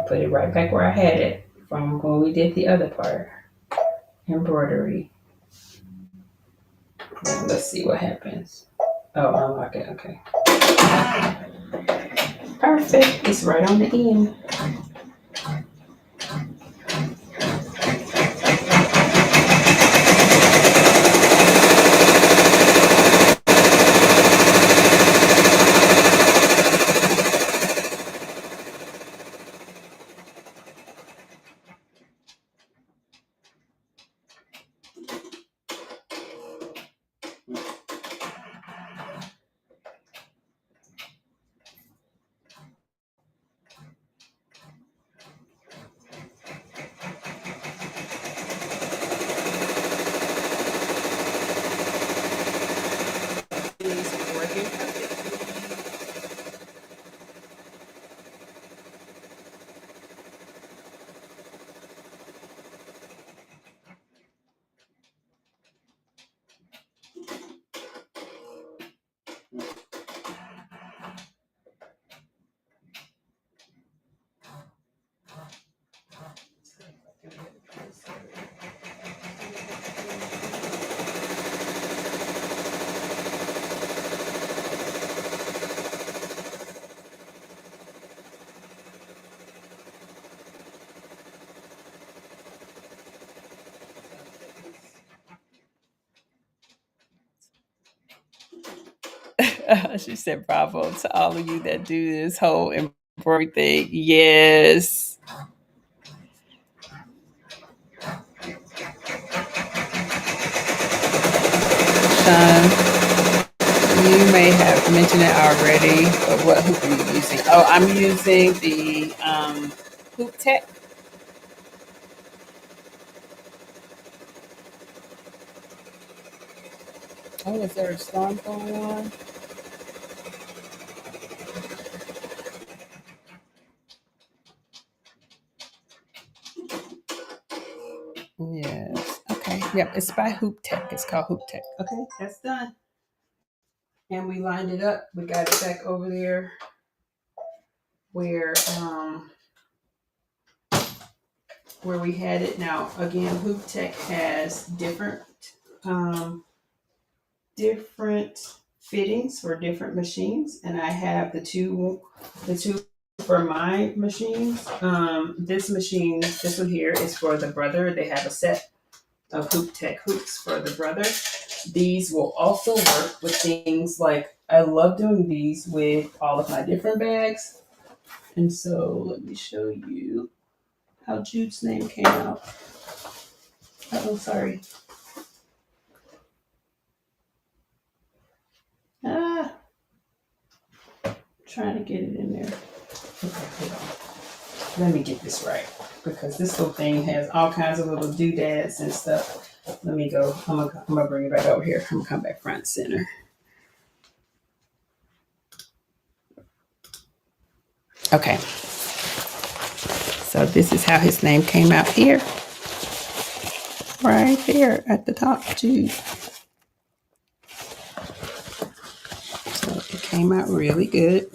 Put it right back where I had it from when we did the other part. Embroidery. Now let's see what happens. Oh, unlock it. Okay. Perfect. It's right on the end. It's working perfectly. She said, bravo to all of you that do this whole embroidery thing. Yes. Sean, you may have mentioned it already, but what hoop are you using? Oh, I'm using the Hoop Tech. Oh, is there a storm going on? Yes. Okay. Yep, it's by Hoop Tech. It's called Hoop Tech. Okay, that's done. And we lined it up. We got it back over there where we had it. Now again, Hoop Tech has different fittings for different machines, and I have the two for my machines. This machine, this one here, is for the brother. They have a set of Hoop Tech hoops for the brother. These will also work with things like, I love doing these with all of my different bags. And so let me show you how Jude's name came out. Oh, sorry. Ah, trying to get it in there. Okay, hold on. Let me get this right, because this little thing has all kinds of little doodads and stuff. Let me go. I'm gonna bring it back over here. I'm gonna come back front and center. Okay. So this is how his name came out here. Right there at the top, Jude. So it came out really good.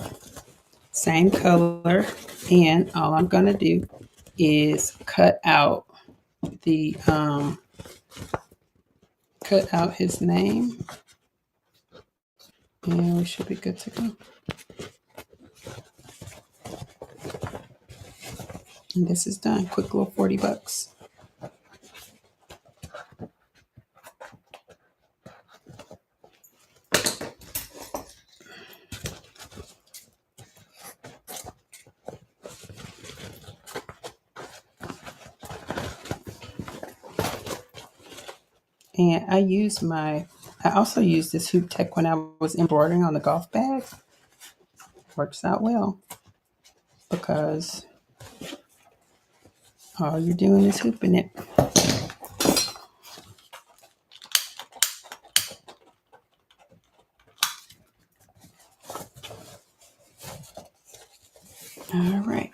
Same color. And all I'm gonna do is cut out his name. And we should be good to go. And this is done. Quick little $40. And I also used this Hoop Tech when I was embroidering on the golf bag. Works out well because all you're doing is hooping it. All right.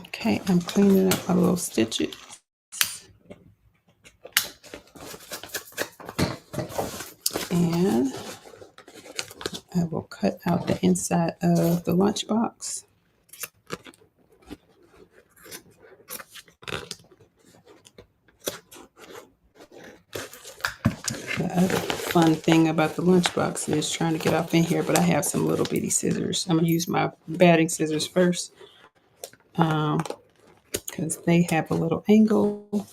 Okay, I'm cleaning up my little stitches. And I will cut out the inside of the lunchbox. The other fun thing about the lunchbox is trying to get off in here, but I have some little bitty scissors. I'm gonna use my batting scissors first, because they have a little angle.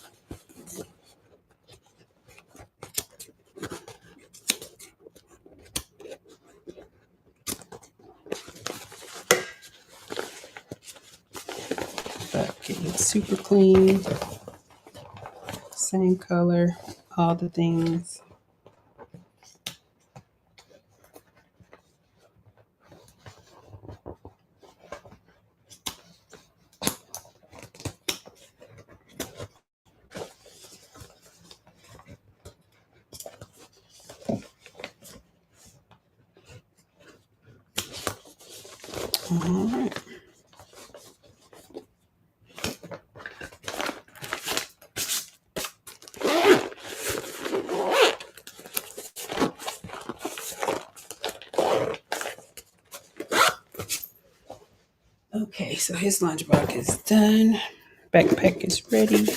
But getting it super clean, same color, all the things. All right. Okay, so his lunchbox is done. Backpack is ready.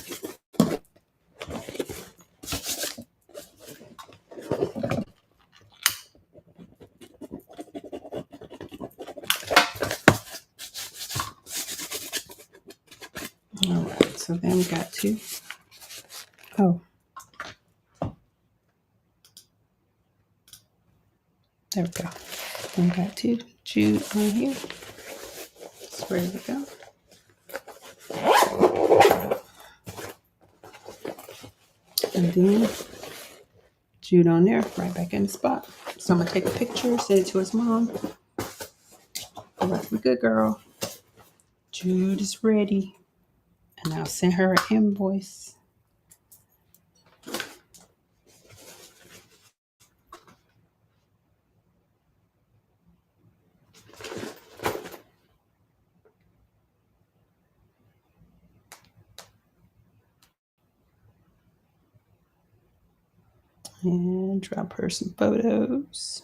All right, so then we got two. Oh, there we go. We got two Jude on here. It's ready to go. And then Jude on there, right back in the spot. So I'm gonna take a picture, send it to his mom. All right, we good, girl. Jude is ready. And I'll send her an invoice. And drop her some photos.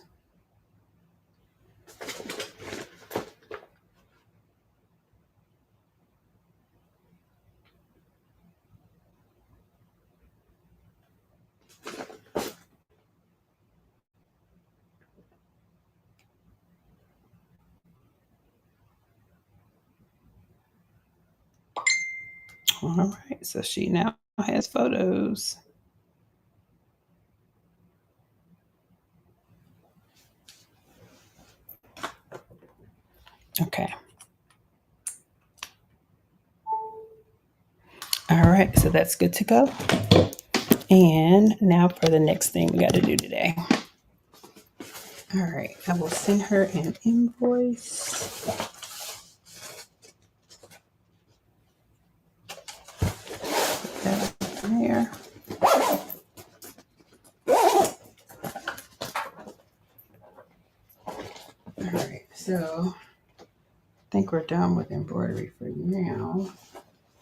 All right, so she now has photos. Okay. All right, so that's good to go. And now for the next thing we got to do today. All right, I will send her an invoice. Put that there. All right, so I think we're done with embroidery for now.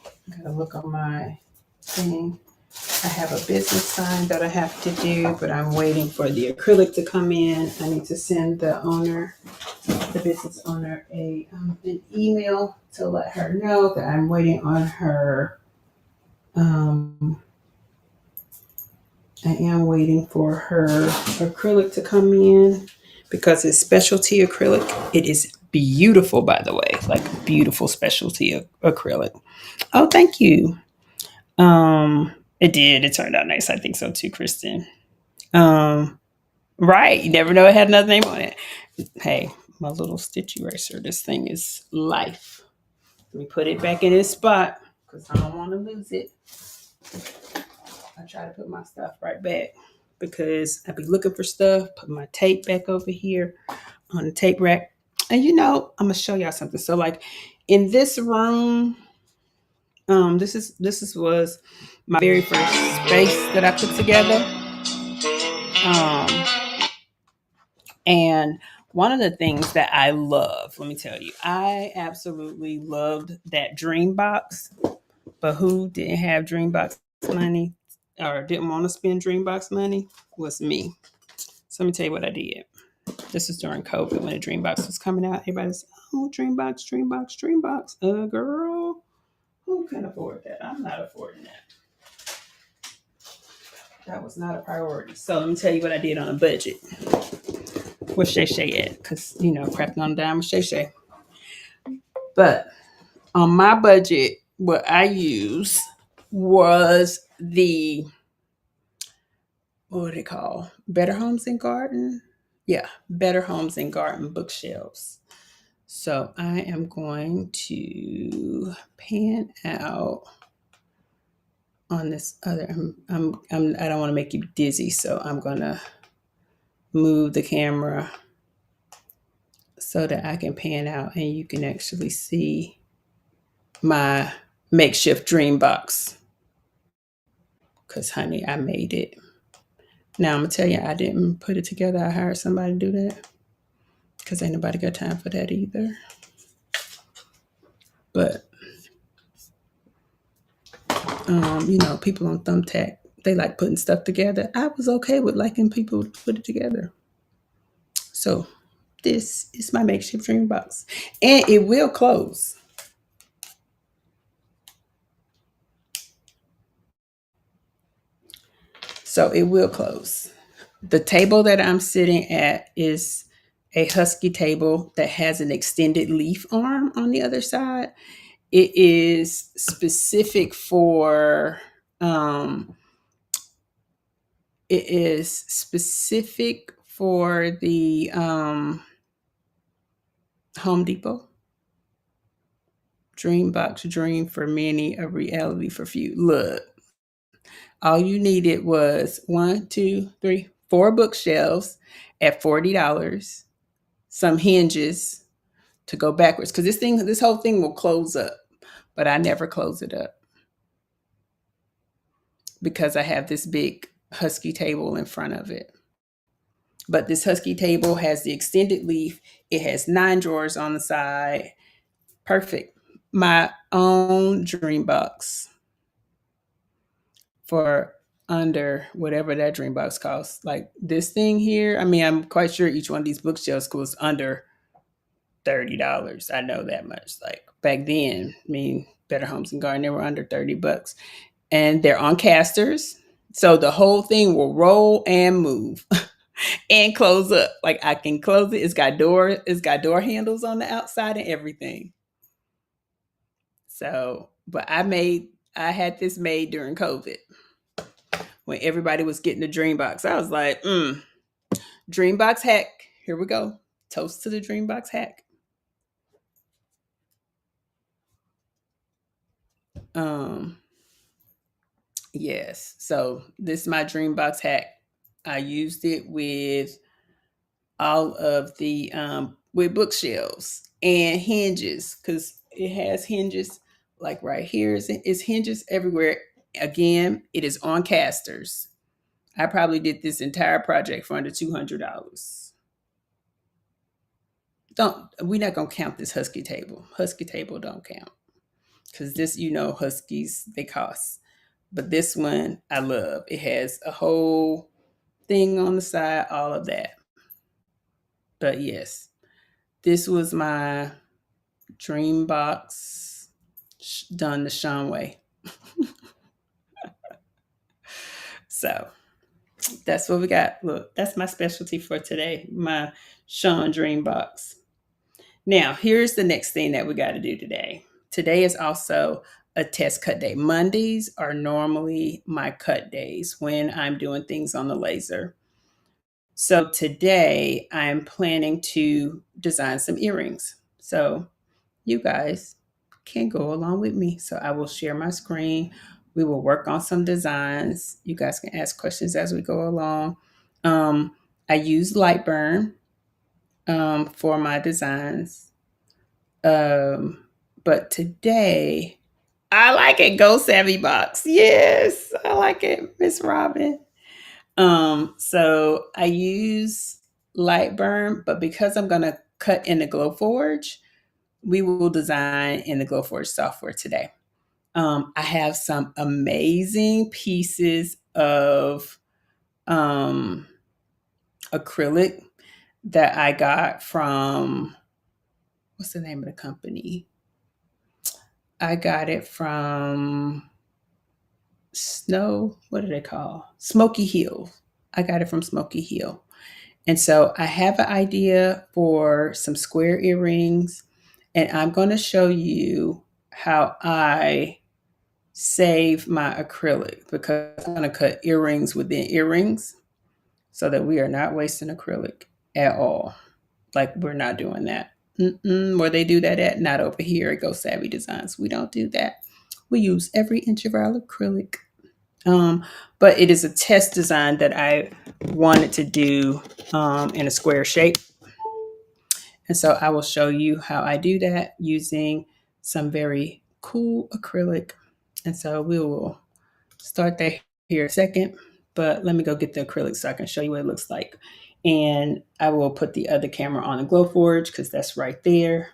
I gotta look on my thing. I have a business sign that I have to do, but I'm waiting for the acrylic to come in. I need to send the business owner, an email to let her know that I'm waiting on her. I am waiting for her acrylic to come in because it's specialty acrylic. It is beautiful, by the way, like beautiful specialty acrylic. Oh, thank you. It did. It turned out nice. I think so too, Kristen. Right. You never know it had another name on it. Hey, my little stitch eraser. This thing is life. Let me put it back in its spot because I don't want to lose it. I try to put my stuff right back because I be looking for stuff. Put my tape back over here on the tape rack. And I'm gonna show y'all something. So like in this room, this was my very first space that I put together. And one of the things that I love, let me tell you, I absolutely loved that dream box. But who didn't have dream box money or didn't want to spend dream box money was me. So let me tell you what I did. This is during COVID when the dream box was coming out. Everybody's, oh, dream box, dream box, dream box. Girl, who can afford that? I'm not affording that. That was not a priority. So let me tell you what I did on a budget. Where's Shay Shay at? Because, crapping on a dime with Shay Shay. But on my budget, what I used was what do they call? Better Homes and Garden? Yeah, Better Homes and Garden bookshelves. So I am going to pan out on this other. I don't want to make you dizzy, so I'm gonna move the camera so that I can pan out and you can actually see my makeshift dream box. Cause honey, I made it. Now I'm gonna tell you, I didn't put it together. I hired somebody to do that because ain't nobody got time for that either. But people on Thumbtack, they like putting stuff together. I was okay with liking people to put it together. So this is my makeshift dream box. And it will close. So it will close. The table that I'm sitting at is a husky table that has an extended leaf arm on the other side. It is specific for the Home Depot. Dream box dream for many, a reality for few. Look, all you needed was one, two, three, four bookshelves at $40, some hinges to go backwards. Because this whole thing will close up, but I never close it up because I have this big husky table in front of it. But this husky table has the extended leaf. It has 9 drawers on the side. Perfect. My own dream box for under whatever that dream box costs. Like this thing here, I mean, I'm quite sure each one of these bookshelves was under $30. I know that much. Like back then, I mean, Better Homes and Garden, they were under $30. And they're on casters. So the whole thing will roll and move and close up. Like I can close it. It's got door handles on the outside and everything. So, but I had this made during COVID when everybody was getting the Dreambox. I was like, Dreambox hack. Here we go. Toast to the Dreambox hack. Yes. So this is my Dreambox hack. I used it with all of the with bookshelves and hinges because it has hinges like right here is hinges everywhere. Again, it is on casters. I probably did this entire project for under $200. Don't We're not gonna count this husky table. Husky table don't count because this, huskies they cost. But this one I love. It has a whole thing on the side, all of that. But yes, this was my dream box done the Sean way. So that's what we got. Look, that's my specialty for today, my Sean dream box. Now, here's the next thing that we got to do today. Today is also a test cut day. Mondays are normally my cut days when I'm doing things on the laser. So today I'm planning to design some earrings. So you guys can go along with me. So I will share my screen. We will work on some designs. You guys can ask questions as we go along. I use Lightburn for my designs. But today, I like it. Go Savvy Box. Yes, I like it, Miss Robin. So I use Lightburn, but because I'm gonna cut in the Glowforge, we will design in the Glowforge software today. I have some amazing pieces of acrylic that I got from, what's the name of the company? I got it from what do they call? Smoky Hill. I got it from Smoky Hill. And so I have an idea for some square earrings, and I'm going to show you how I save my acrylic because I'm going to cut earrings within earrings so that we are not wasting acrylic at all. Like we're not doing that. Where they do that at? Not over here at Go Savvy Designs. We don't do that. We use every inch of our acrylic. But it is a test design that I wanted to do in a square shape. And so I will show you how I do that using some very cool acrylic. And so we will start that here in a second, but let me go get the acrylic so I can show you what it looks like. And I will put the other camera on the Glowforge because that's right there.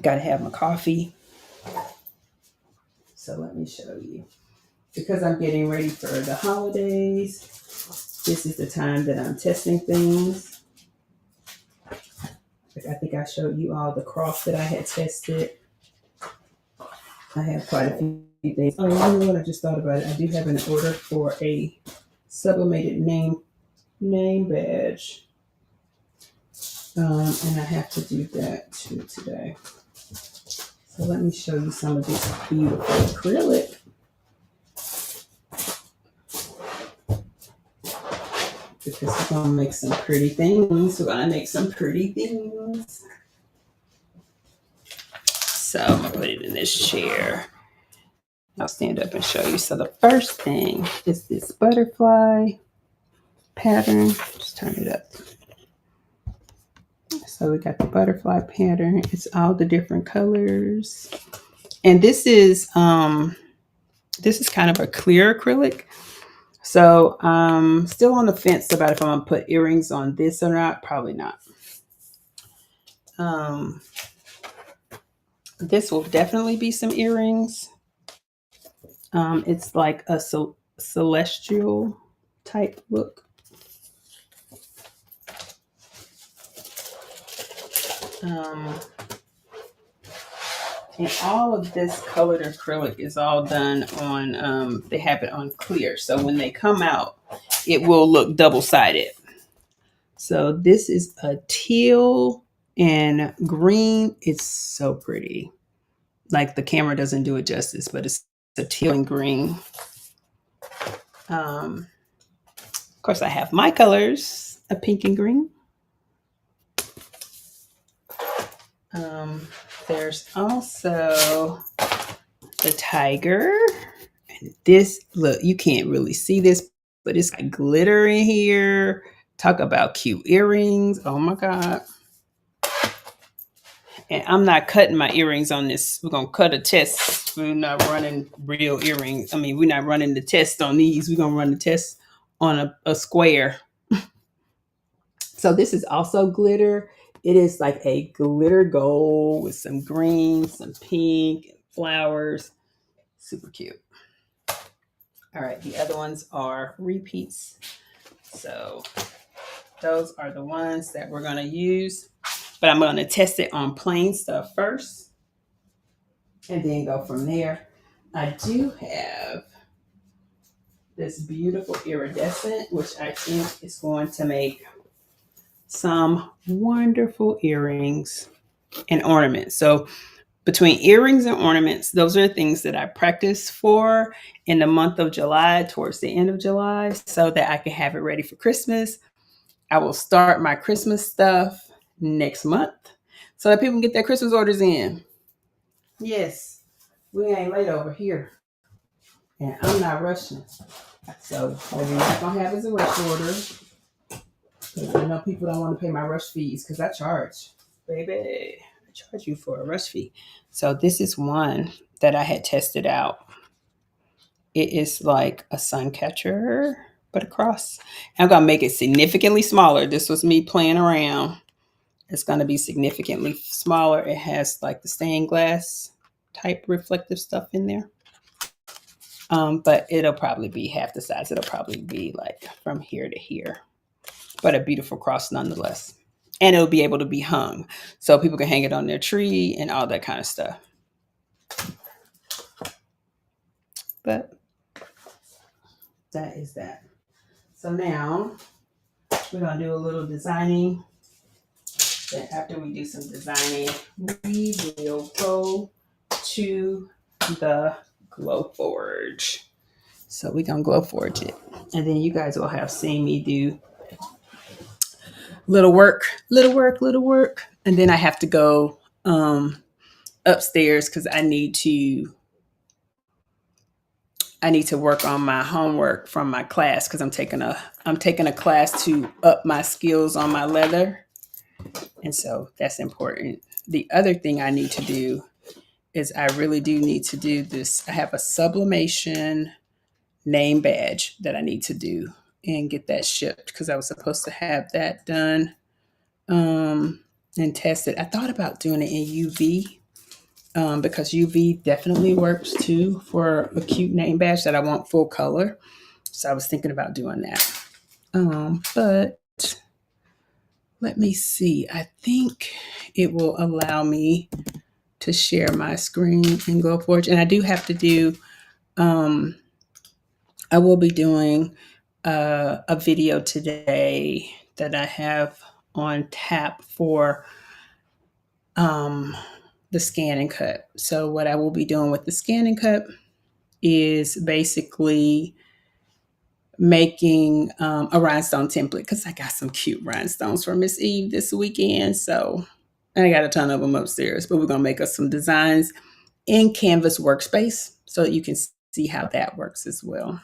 Got to have my coffee. So let me show you. Because I'm getting ready for the holidays, this is the time that I'm testing things. I think I showed you all the cross that I had tested. I have quite a few things. Oh, you know what? I just thought about it. I do have an order for a sublimated name badge. And I have to do that too today. So let me show you some of this beautiful acrylic. Because we're going to make some pretty things. We're going to make some pretty things. So I'm gonna put it in this chair. I'll stand up and show you. So the first thing is this butterfly pattern. Just turn it up. So we got the butterfly pattern. It's all the different colors. And this is kind of a clear acrylic. So still on the fence about if I'm gonna put earrings on this or not. Probably not. This will definitely be some earrings. It's like a celestial type look. And all of this colored acrylic is all done on, they have it on clear. So when they come out, it will look double-sided. So this is a teal and green. It's so pretty. Like the camera doesn't do it justice, but it's a teal and green. Of course, I have my colors, a pink and green. There's also the tiger. And this, look, you can't really see this, but it's got glitter in here. Talk about cute earrings. Oh my God. And I'm not cutting my earrings on this. We're going to cut a test. We're not running real earrings. I mean, we're not running the test on these. We're going to run the test on a square. So this is also glitter. It is like a glitter gold with some green, some pink, flowers. Super cute. All right, the other ones are repeats. So those are the ones that we're going to use. But I'm going to test it on plain stuff first and then go from there. I do have this beautiful iridescent, which I think is going to make some wonderful earrings and ornaments. So between earrings and ornaments, those are things that I practice for in the month of July, towards the end of July, so that I can have it ready for Christmas. I will start my Christmas stuff next month so that people can get their Christmas orders in. Yes, we ain't late over here. And I'm not rushing. So what we're not going to have is a rush order. Because I know people don't want to pay my rush fees because I charge. Baby, I charge you for a rush fee. So this is one that I had tested out. It is like a sun catcher, but a cross. I'm going to make it significantly smaller. This was me playing around. It's going to be significantly smaller. It has like the stained glass type reflective stuff in there. But it'll probably be half the size. It'll probably be like from here to here. But a beautiful cross nonetheless. And it'll be able to be hung. So people can hang it on their tree and all that kind of stuff. But that is that. So now we're going to do a little designing. Then after we do some designing, we will go to the glow forge. So we're going to glow forge it. And then you guys will have seen me do little work. And then I have to go upstairs because I need to work on my homework from my class because I'm taking a class to up my skills on my leather. And so that's important. The other thing I need to do is I really do need to do this. I have a sublimation name badge that I need to do and get that shipped because I was supposed to have that done and tested. I thought about doing it in UV because UV definitely works too for a cute name badge that I want full color. So I was thinking about doing that. But let me see. I think it will allow me to share my screen in Glowforge. And I do have to do, I will be doing a video today that I have on tap for the scan and cut. So what I will be doing with the scan and cut is basically making a rhinestone template because I got some cute rhinestones for Miss Eve this weekend. So And I got a ton of them upstairs, but we're going to make us some designs in Canvas Workspace so that you can see how that works as well.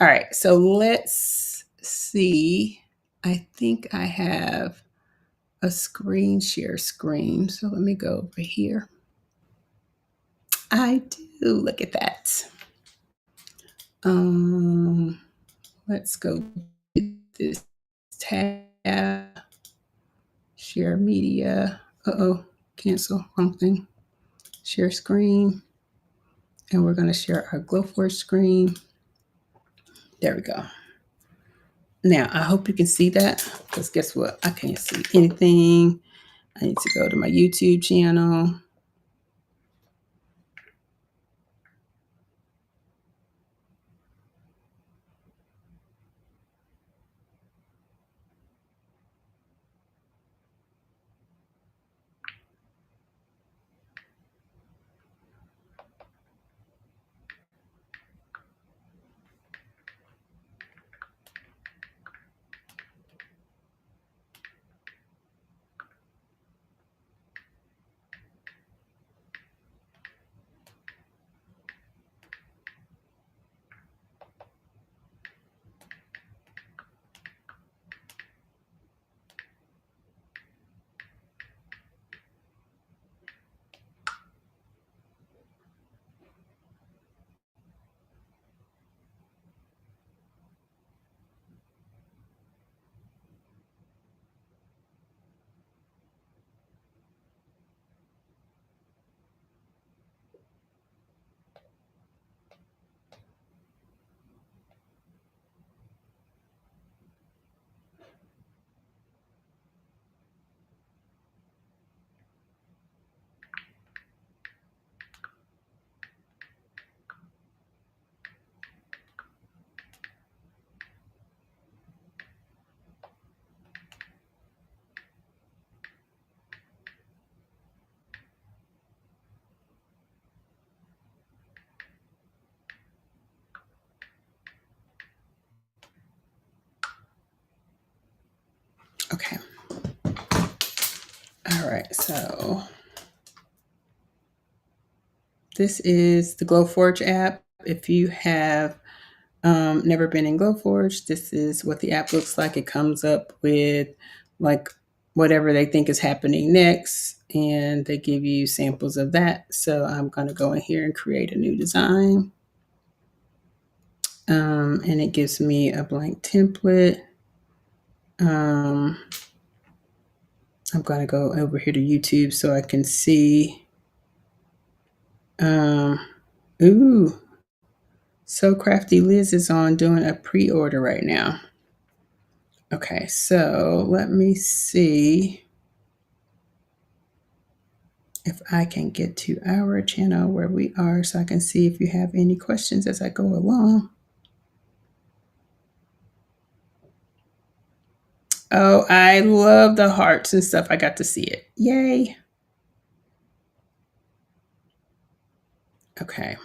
All right, so let's see. I think I have a screen share screen. So let me go over here. I do. Look at that. Let's go to this tab. Share media. Uh-oh, cancel wrong thing. Share screen. And we're going to share our Glowforge screen. There we go. Now, I hope you can see that, because guess what? I can't see anything. I need to go to my YouTube channel. Okay. All right, so this is the Glowforge app. If you have never been in Glowforge, this is what the app looks like. It comes up with like whatever they think is happening next, and they give you samples of that. So I'm going to go in here and create a new design. And it gives me a blank template. I'm going to go over here to YouTube so I can see. Ooh, So Crafty Liz is on doing a pre-order right now. Okay, so let me see if I can get to our channel where we are so I can see if you have any questions as I go along. Oh, I love the hearts and stuff. I got to see it. Yay. Okay.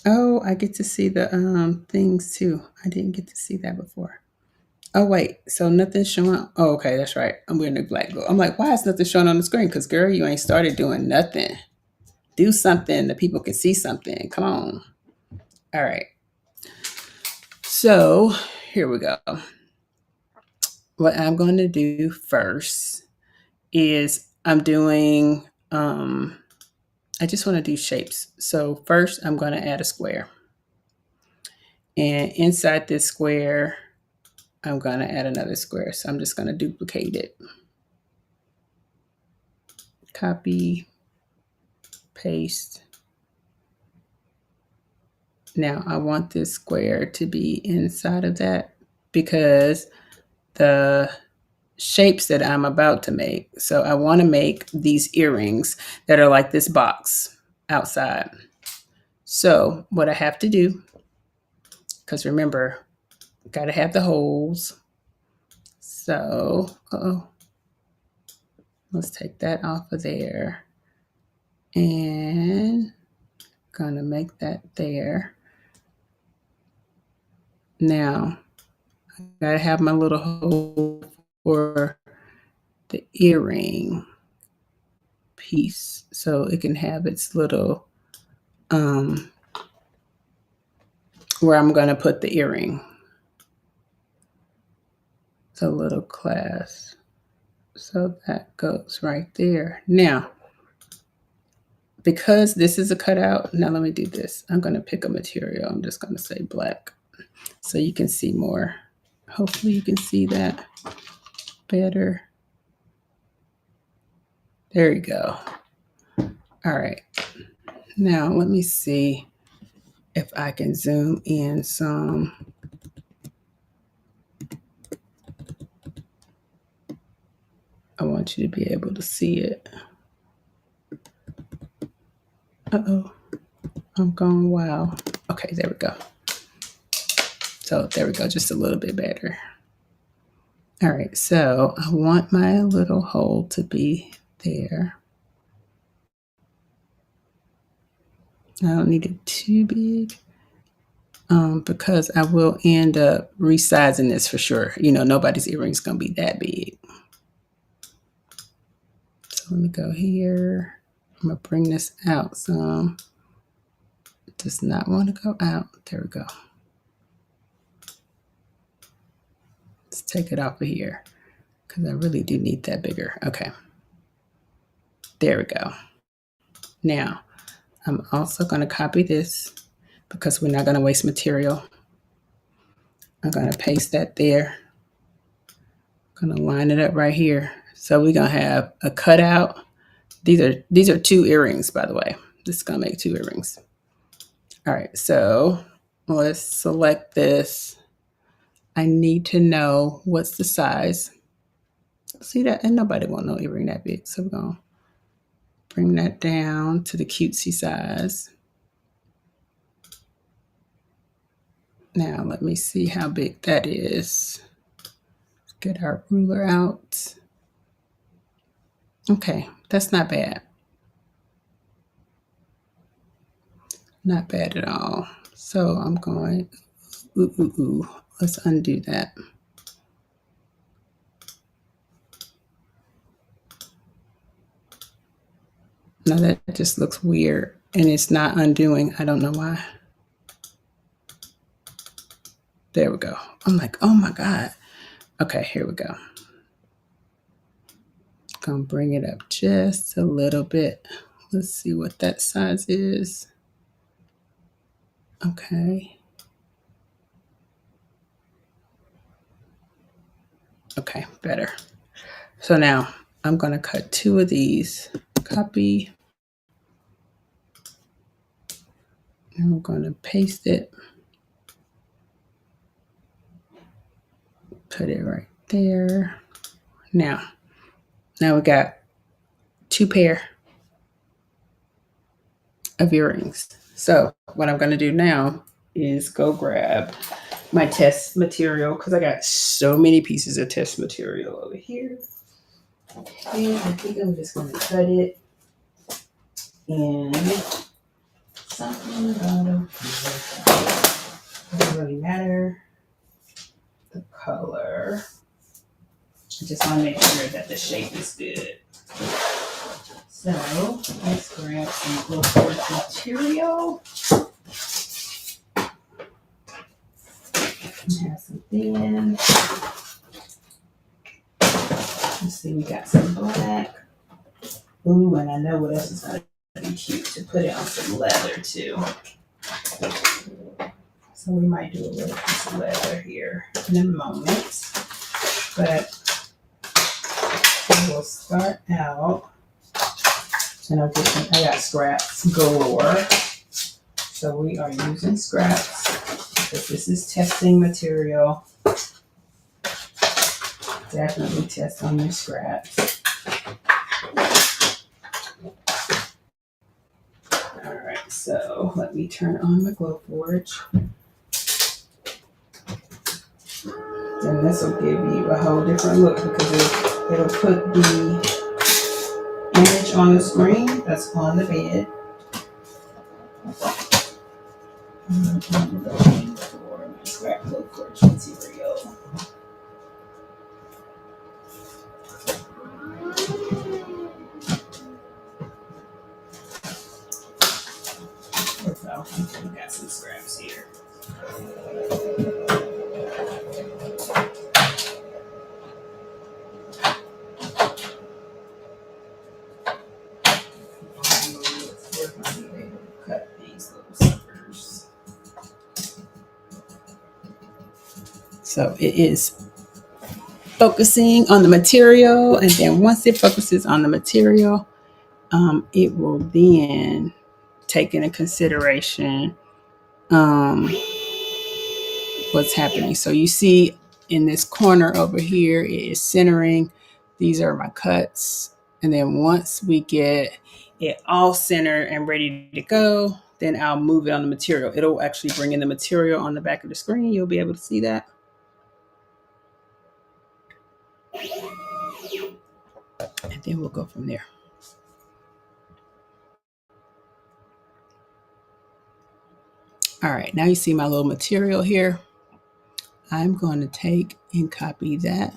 Oh, I get to see the things too. I didn't get to see that before. Oh wait, so nothing's showing. Oh, okay, that's right. I'm wearing a black glow. I'm like, why is nothing showing on the screen? Because girl, you ain't started doing nothing. Do something that people can see something. Come on. All right. So here we go. What I'm going to do first is I'm doing, I just want to do shapes. So first I'm going to add a square. And inside this square, I'm going to add another square. So I'm just going to duplicate it. Copy, paste. Now I want this square to be inside of that because the shapes that I'm about to make. So I want to make these earrings that are like this box outside. So what I have to do, because remember, got to have the holes. So, let's take that off of there. And gonna make that there. Now, gotta have my little hole for the earring piece so it can have its little where I'm gonna put the earring. It's a little clasp. So that goes right there. Now, because this is a cutout, now let me do this. I'm gonna pick a material. I'm just gonna say black so you can see more. Hopefully you can see that better. There you go. All right. Now let me see if I can zoom in some. I want you to be able to see it. Uh-oh, I'm going wild. Okay, there we go. So there we go, just a little bit better. All right, so I want my little hole to be there. I don't need it too big because I will end up resizing this for sure. You know, nobody's earring is going to be that big. So let me go here. I'm going to bring this out some. It does not want to go out. There we go. Let's take it off of here because I really do need that bigger. Okay. There we go. Now, I'm also going to copy this because we're not going to waste material. I'm going to paste that there. I'm going to line it up right here. So we're going to have a cutout. These are 2 earrings, by the way. This is going to make 2 earrings. All right, so let's select this. I need to know what's the size. See that? And nobody won't know earring that big. So we're going to bring that down to the cutesy size. Now let me see how big that is. Let's get our ruler out. Okay, that's not bad. Not bad at all. So I'm going, let's undo that. Now that just looks weird and it's not undoing. I don't know why. There we go. I'm like, oh my God. Okay, here we go. Gonna bring it up just a little bit. Let's see what that size is. Okay. Okay, better. So now I'm gonna cut 2 of these. Copy. And I'm gonna paste it. Put it right there. Now we got 2 pair of earrings. So what I'm gonna do now is go grab my test material because I got so many pieces of test material over here. And I think I'm just gonna cut it in something about it doesn't really matter. The color. I just want to make sure that the shape is good. So let's grab some glowforge material. And have some thin. Let's see, we got some black. Ooh, and I know what else is going to be cute to put it on some leather too. So we might do a little piece of leather here in a moment. But we'll start out, and I got scraps galore. So we are using scraps because this is testing material. Definitely test on your scraps. All right, so let me turn on my glowforge. And this will give you a whole different look because it'll put the image on the screen that's on the bed. I'm looking for my scrap glowforge. storage material. So we got some scraps here. Cut these little suckers. So it is focusing on the material, and then once it focuses on the material, it will then take into consideration what's happening. So you see in this corner over here, it is centering. These are my cuts. And then once we get it all centered and ready to go, then I'll move it on the material. It'll actually bring in the material on the back of the screen. You'll be able to see that. And then we'll go from there. All right, now you see my little material here. I'm going to take and copy that.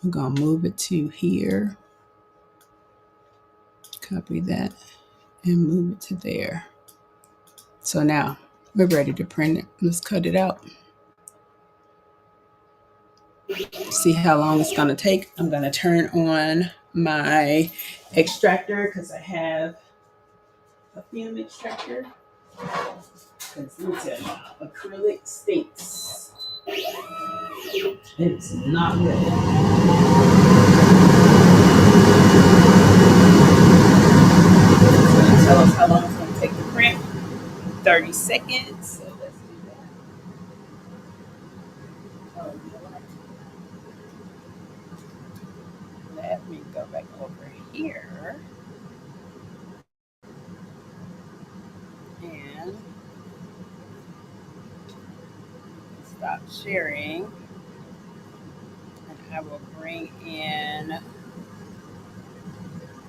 I'm going to move it to here. Copy that and move it to there. So now we're ready to print it. Let's cut it out. See how long it's going to take. I'm going to turn on my extractor because I have a fume extractor. Because let me tell you, acrylic stinks. It's not good. It's going to tell us how long it's going to take to print. 30 seconds. So let's do that. Oh, you know what? Let me go back over here and stop sharing. And I will bring in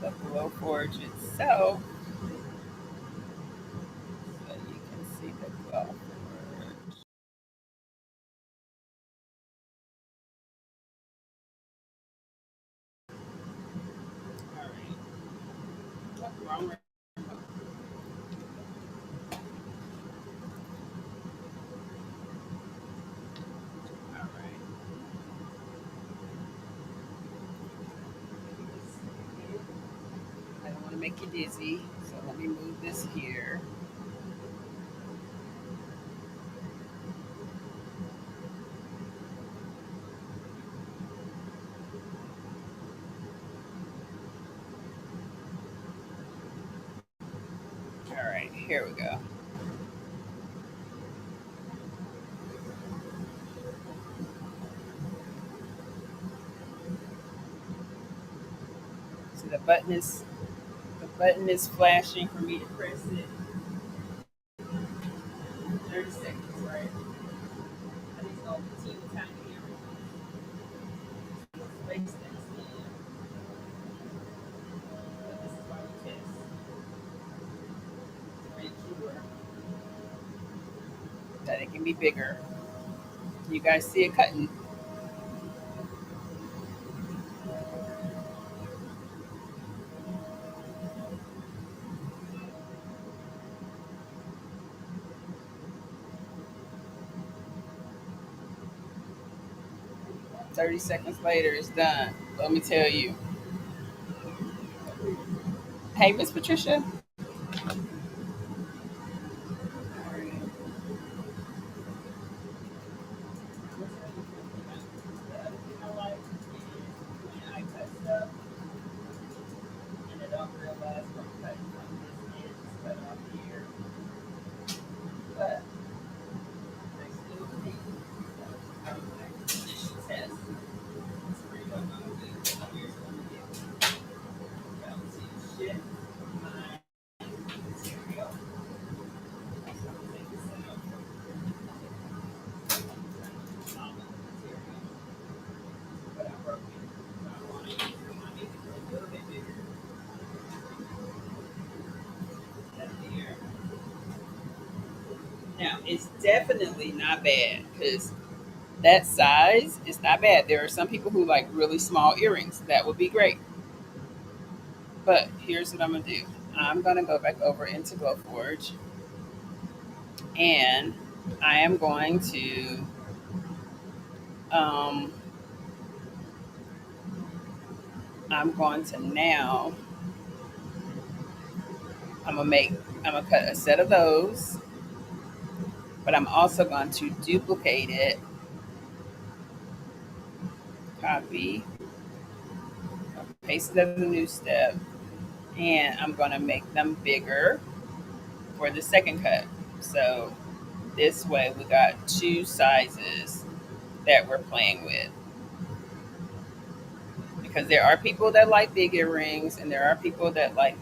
the Glowforge itself so you can see the Glowforge. All right. What's wrong with all right. I don't want to make you dizzy, so let me move this here. All right, here we go. So the button is flashing for me to press it. 30 seconds, right? I think it's going to continue to time here. Space that's in. But this is why we test to make sure that it can be bigger. You guys see it cutting. 30 seconds later, it's done. Let me tell you. Hey, Miss Patricia. It's definitely not bad because that size is not bad. There are some people who like really small earrings. That would be great. But here's what I'm gonna do. I'm gonna go back over into Glowforge, and I am going to um, I'm going to now I'm gonna make I'm gonna cut a set of those, but I'm also going to duplicate it, copy, paste it as a new step, and I'm gonna make them bigger for the second cut. So this way we got two sizes that we're playing with. Because there are people that like big earrings and there are people that like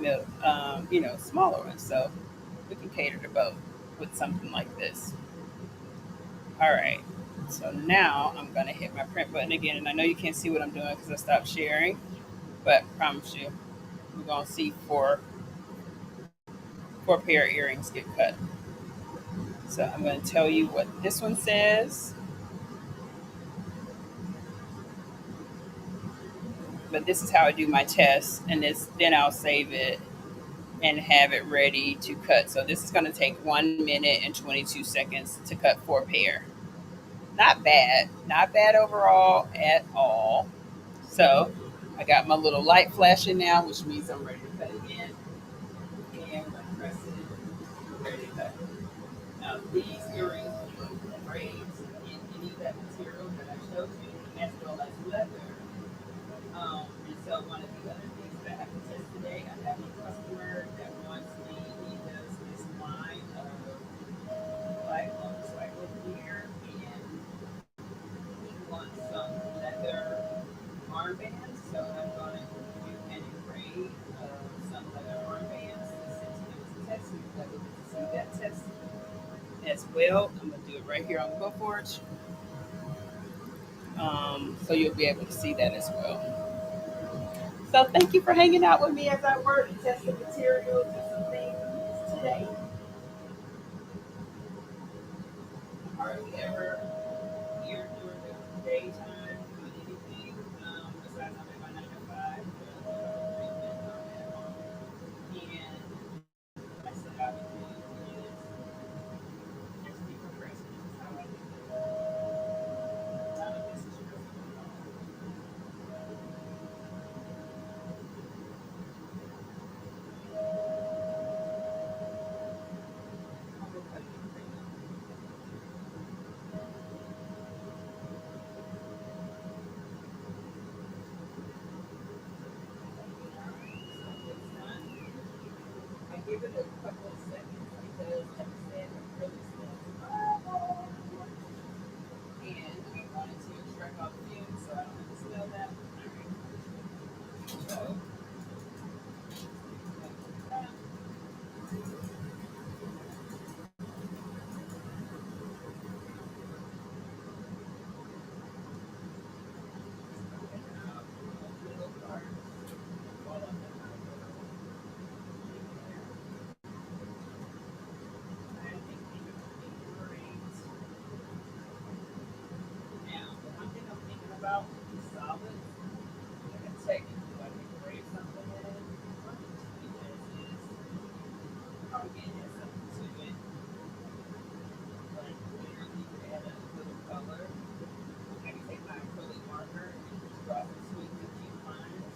smaller ones. So we can cater to both with something like this. All right. So now I'm gonna hit my print button again, and I know you can't see what I'm doing because I stopped sharing, but I promise you, we're gonna see four pair of earrings get cut. So I'm gonna tell you what this one says, but this is how I do my test, and then I'll save it and have it ready to cut. So this is going to take 1 minute and 22 seconds to cut four pair. Not bad, not bad overall at all. So I got my little light flashing now, which means I'm ready to cut again. And I'm going to press it, ready to cut. Now these earrings will look great in any of that material that I showed you, as well as leather. And so one of the other things that I have to test today, I have a customer that wants me, he does this line of black motorcycle gear, and he wants some leather armbands. So I'm going to do an array of some leather armbands since he was a test, so that we get to see that test as well. I'm going to do it right here on GoForge. So you'll be able to see that as well. So thank you for hanging out with me as I work and test the materials and some things today. Are you ever here during the daytime doing anything besides I'm in my 9 to 5? Treatment at home. And I said I would do is just decompress. This is how I do it. None of this is stressful at all. I'm gonna cut it right now. So it's done. I give it a couple of seconds because, like I said, it really smells. And I wanted to extract all the fumes so I don't have to smell that. So, now, the one thing I'm thinking about is solids. Like technically, I can grade something in, because it's probably has something to it. Like literally add a little color. I can take my acrylic marker and just draw some sweet cute lines,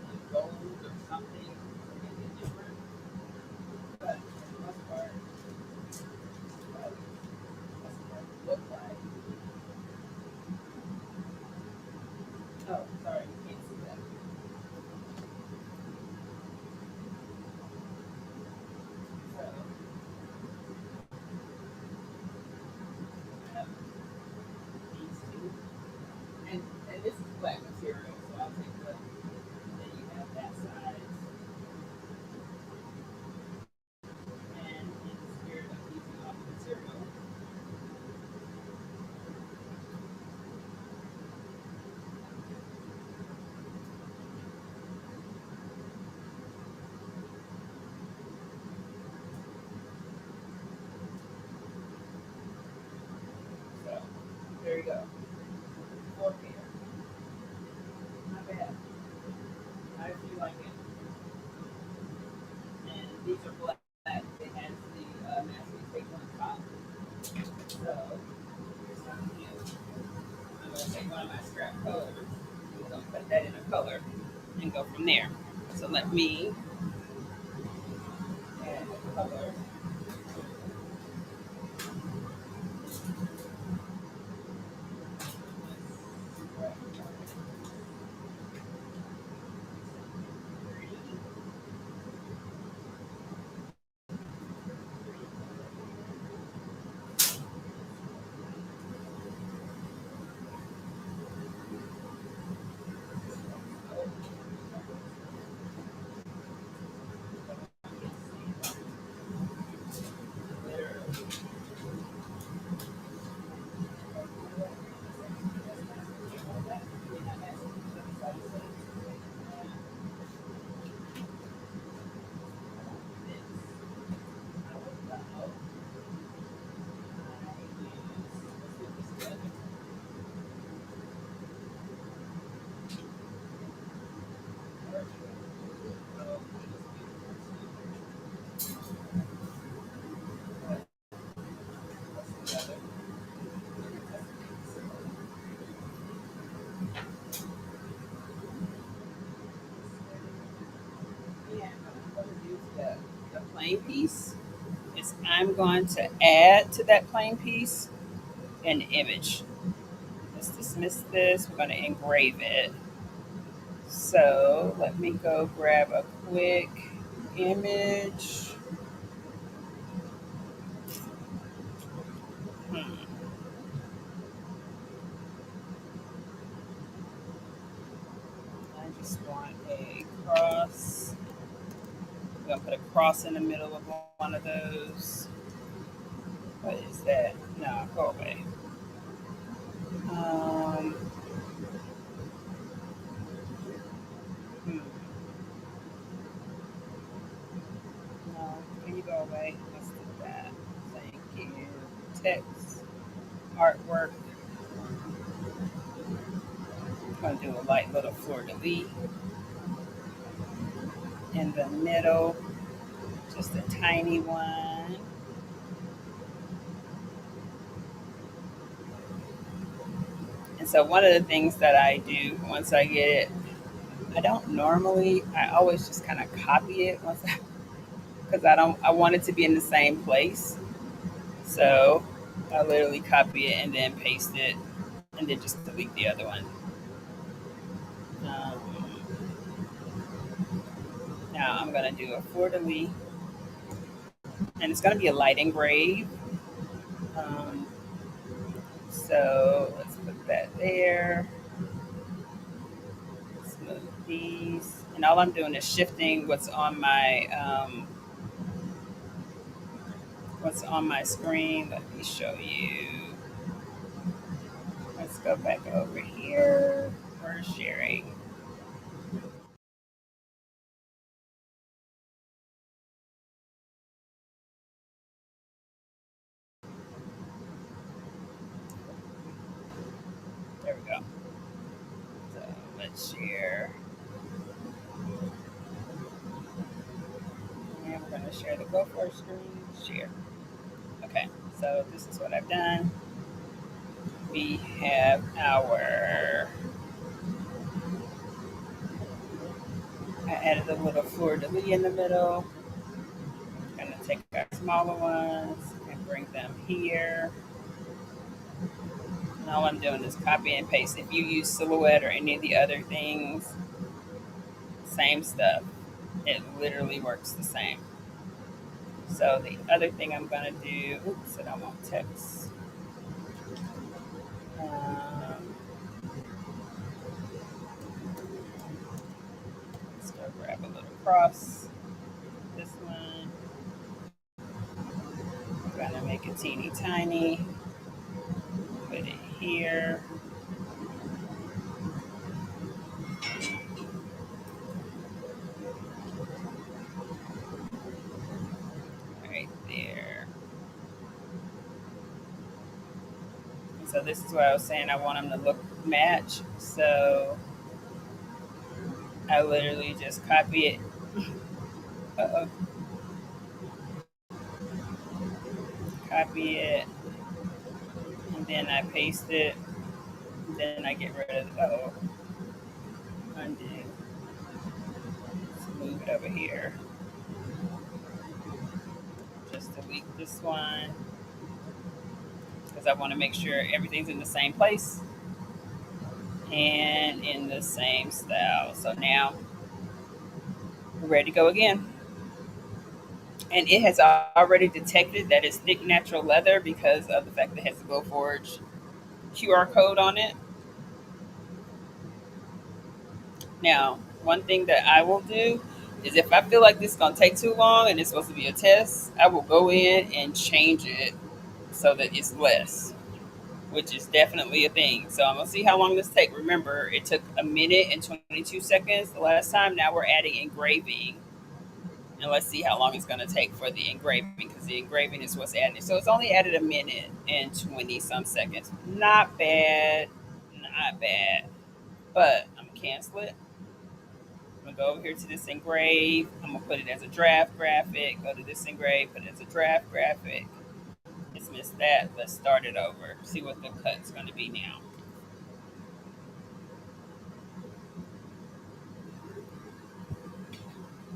like gold or something, to make it different. But for the most part, that's what it look like. Oh, sorry, you can't see that. So I have these two, and this is black material, so I'll take the then you have that size. And in the spirit of using all the material, you go. Four pair. Not bad. How do you like it? And these are black. It has the masking tape on the top. So here's something new. I'm gonna take one of my scrap colors. I'm gonna put that in a color and go from there. So let me add a color. And I'm going to use the plain piece. Is I'm going to add to that plain piece an image. Let's dismiss this. We're going to engrave it. So let me go grab a quick image. Hmm. I just want a cross. I'm going to put a cross in the middle of one of those. What is that? No, go away. Um, hmm. No, can you go away? Let's do that. Thank you. Text, artwork. I'm going to do a light little fleur de lis in the middle, just a tiny one. And so one of the things that I do once I get it, I don't normally, I always just kind of copy it once I, because I want it to be in the same place. So I literally copy it and then paste it and then just delete the other one. Um, Now I'm going to do a fleur de lis and it's going to be a light engrave. Um, so let's put that there. Smooth these. And all I'm doing is shifting what's on my screen. Let me show you. Let's go back over here. We're sharing. There we go. So let's share. And we're going to share the Go For screen. Share. Okay, so this is what I've done. We have I added a little fleur de lis in the middle. I'm going to take our smaller ones and bring them here. And all I'm doing is copy and paste. If you use Silhouette or any of the other things, same stuff. It literally works the same. So the other thing I'm going to do, oops, I don't want text. Let's go grab a little cross. This one. I'm going to make it teeny tiny. Put it here. Right there. So this is what I was saying. I want them to look match. So I literally just copy it. Uh-oh. Copy it, and then I paste it. And then I get rid of. Uh-oh. Undo. Let's move it over here. Just delete this one because I want to make sure everything's in the same place and in the same style. So now we're ready to go again. And it has already detected that it's thick natural leather because of the fact that it has the Glowforge QR code on it. Now, one thing that I will do is if I feel like this is going to take too long and it's supposed to be a test, I will go in and change it so that it's less, which is definitely a thing. So I'm going to see how long this takes. Remember, it took a minute and 22 seconds the last time. Now we're adding engraving. And let's see how long it's going to take for the engraving because the engraving is what's adding. So it's only added a minute and 20 some seconds. Not bad. Not bad. But I'm going to cancel it. I'm gonna go over here to this engrave. I'm gonna put it as a draft graphic. Go to this engrave, put it as a draft graphic. Dismiss that. Let's start it over. See what the cut's gonna be now.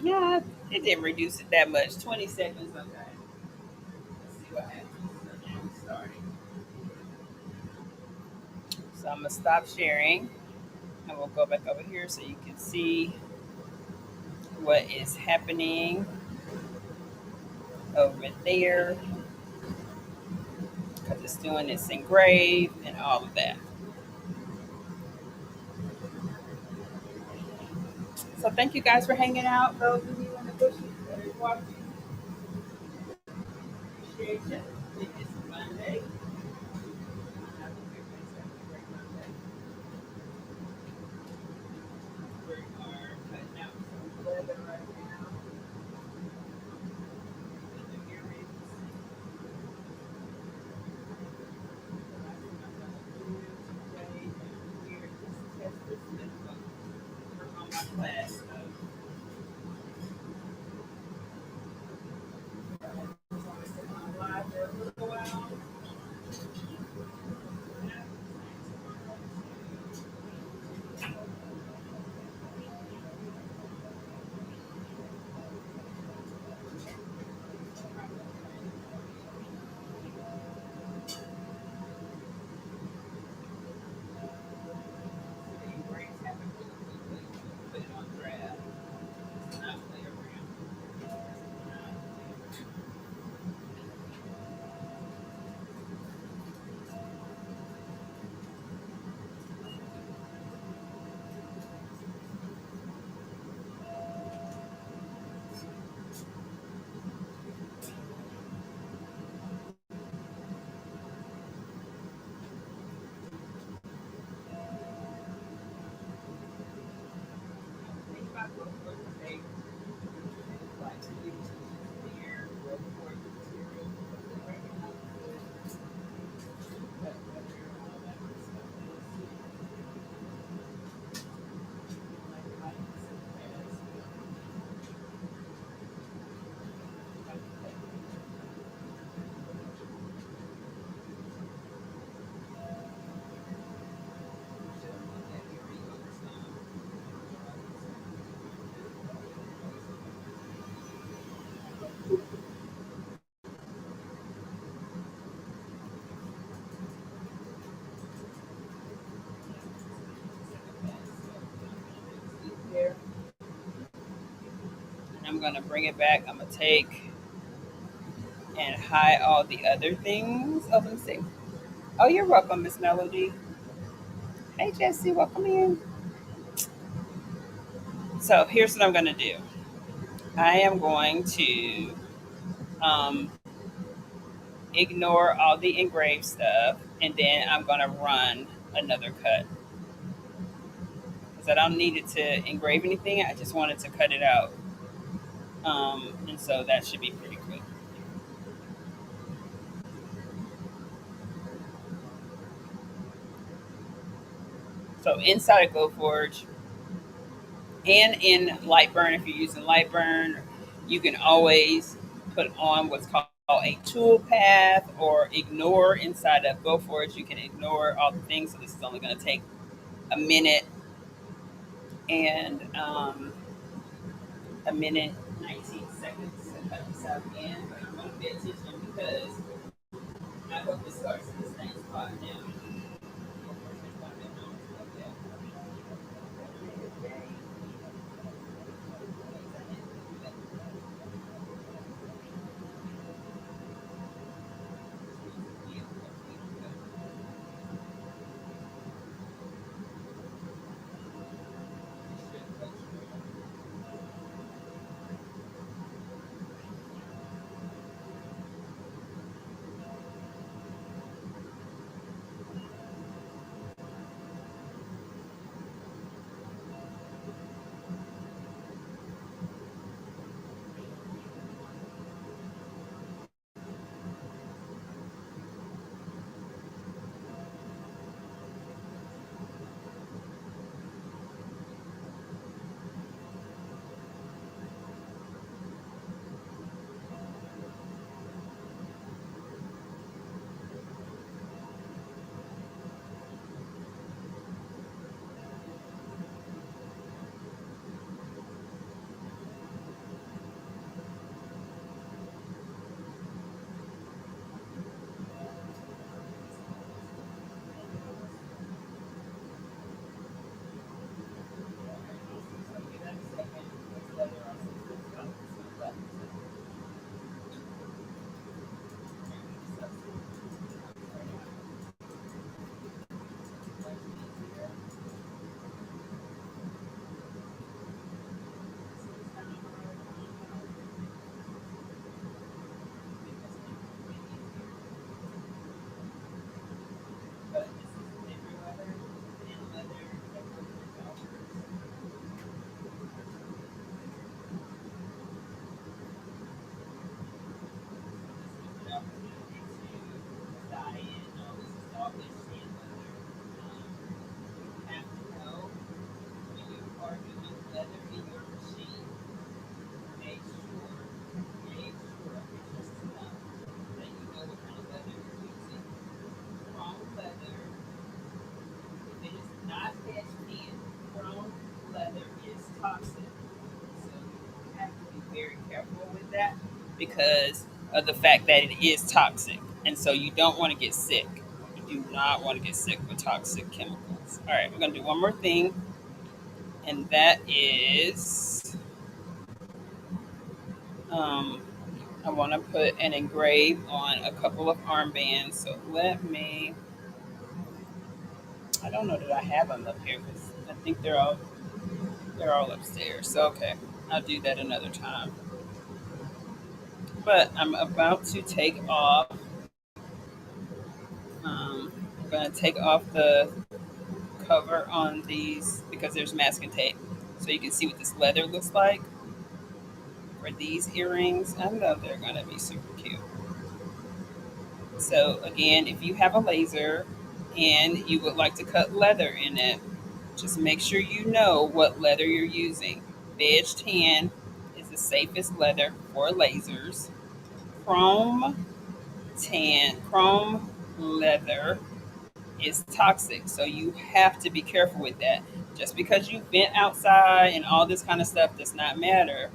Yeah, it didn't reduce it that much. 20 seconds, okay. Let's see what happens. So now we're starting. So I'm gonna stop sharing and we'll go back over here so you can see what is happening over there because it's doing this engrave and all of that. So thank you guys for hanging out. Those of you in the bushes that are watching, appreciate you. It's Monday. I hope everybody's having a great Monday. We are cutting out some leather right now in the earrings. The last thing I'm going to do today and here is test this system. Work on my class stuff. It's only been on live for a little while. Put it on draft. Not play around. Think about what you say. Like to use here for material. There. And I'm gonna bring it back. I'm gonna take and hide all the other things. Oh, let me see. Oh, you're welcome, Miss Melody. Hey, Jesse, welcome in. So here's what I'm gonna do. I am going to um, ignore all the engraved stuff, and then I'm gonna run another cut because I don't need it to engrave anything. I just wanted to cut it out, and so that should be pretty quick. So inside of GoForge and in Lightburn, if you're using Lightburn, you can always put on what's called a tool path or ignore inside of GoForge. You can ignore all the things. So this is only going to take a minute and a minute 19 seconds to cut this out again. But I'm going to pay attention because I hope this starts in the same spot now. Because of the fact that it is toxic. And so you don't want to get sick. You do not want to get sick with toxic chemicals. All right, we're going to do one more thing, and that is um, I want to put an engrave on a couple of armbands. So let me, I don't know that I have them up here because I think they're all upstairs. So, okay, I'll do that another time. But I'm about to take off. I'm going to take off the cover on these because there's masking tape. So you can see what this leather looks like for these earrings. I know they're going to be super cute. So again, if you have a laser and you would like to cut leather in it, just make sure you know what leather you're using. Veg tan is the safest leather for lasers. Chrome chrome leather is toxic. So you have to be careful with that. Just because you've been outside and all this kind of stuff does not matter.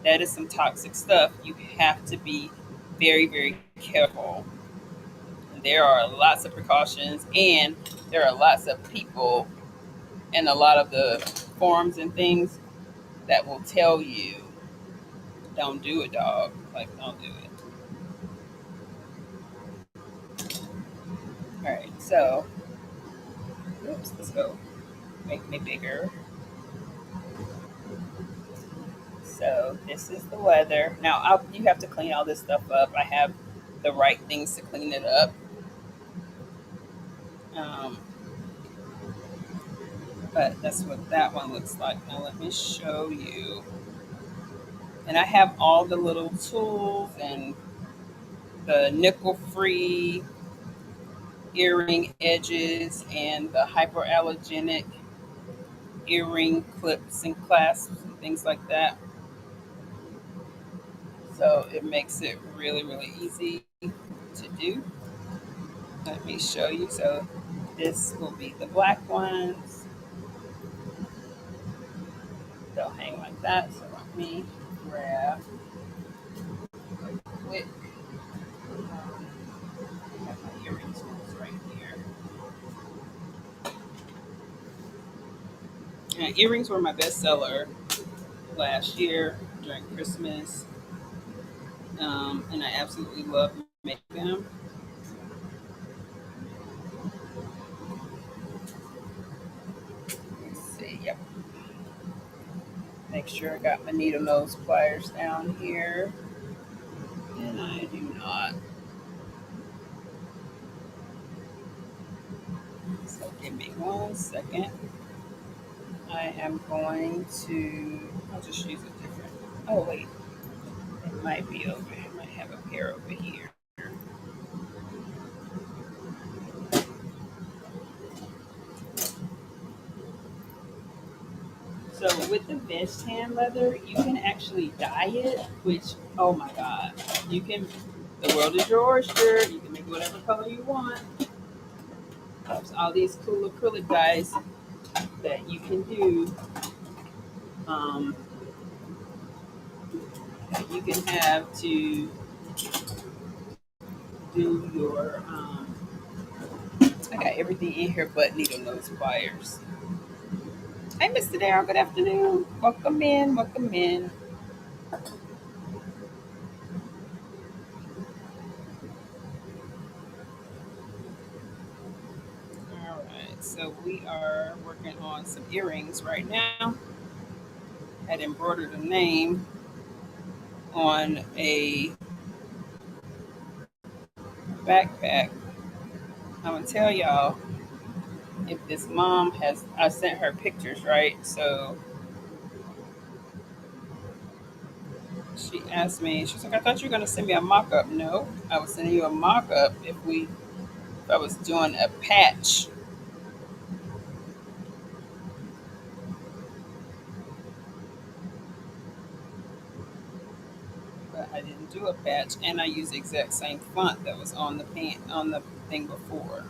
That is some toxic stuff. You have to be very, very careful. There are lots of precautions, and there are lots of people and a lot of the forums and things that will tell you, don't do it, dog. Like, don't do it. All right, so, oops, let's go. Make me bigger. So this is the leather. Now you have to clean all this stuff up. I have the right things to clean it up. Um, but that's what that one looks like. Now let me show you. And I have all the little tools and the nickel free earring edges and the hyperallergenic earring clips and clasps and things like that. So it makes it really, really easy to do. Let me show you. So this will be the black ones. They'll hang like that. So let me grab a quick, I have my earrings right here. Earrings were my best seller last year during Christmas, and I absolutely love making them. Let's see. Yep. Make sure I got my needle nose pliers down here, and I do not. So give me 1 second. I am going to. I'll just use a different. Oh wait, it might be over. I might have a pair over here. So with the veg tan leather, you can actually dye it, which oh my god, you can. The world is your oyster. You can make whatever color you want. There's all these cool acrylic dyes that you can do. Um, that you can have to do your. I got everything in here but needle nose pliers. Hey, Mr. Darryl. Good afternoon. Welcome in. Welcome in. All right. So we are working on some earrings right now. Had embroidered a name on a backpack. I'm gonna tell y'all if this mom has. I sent her pictures, right? So she asked me. She's like, "I thought you were gonna send me a mock-up." No, I was sending you a mock-up if I was doing a patch. But I didn't do a patch, and I used the exact same font that was on the thing before.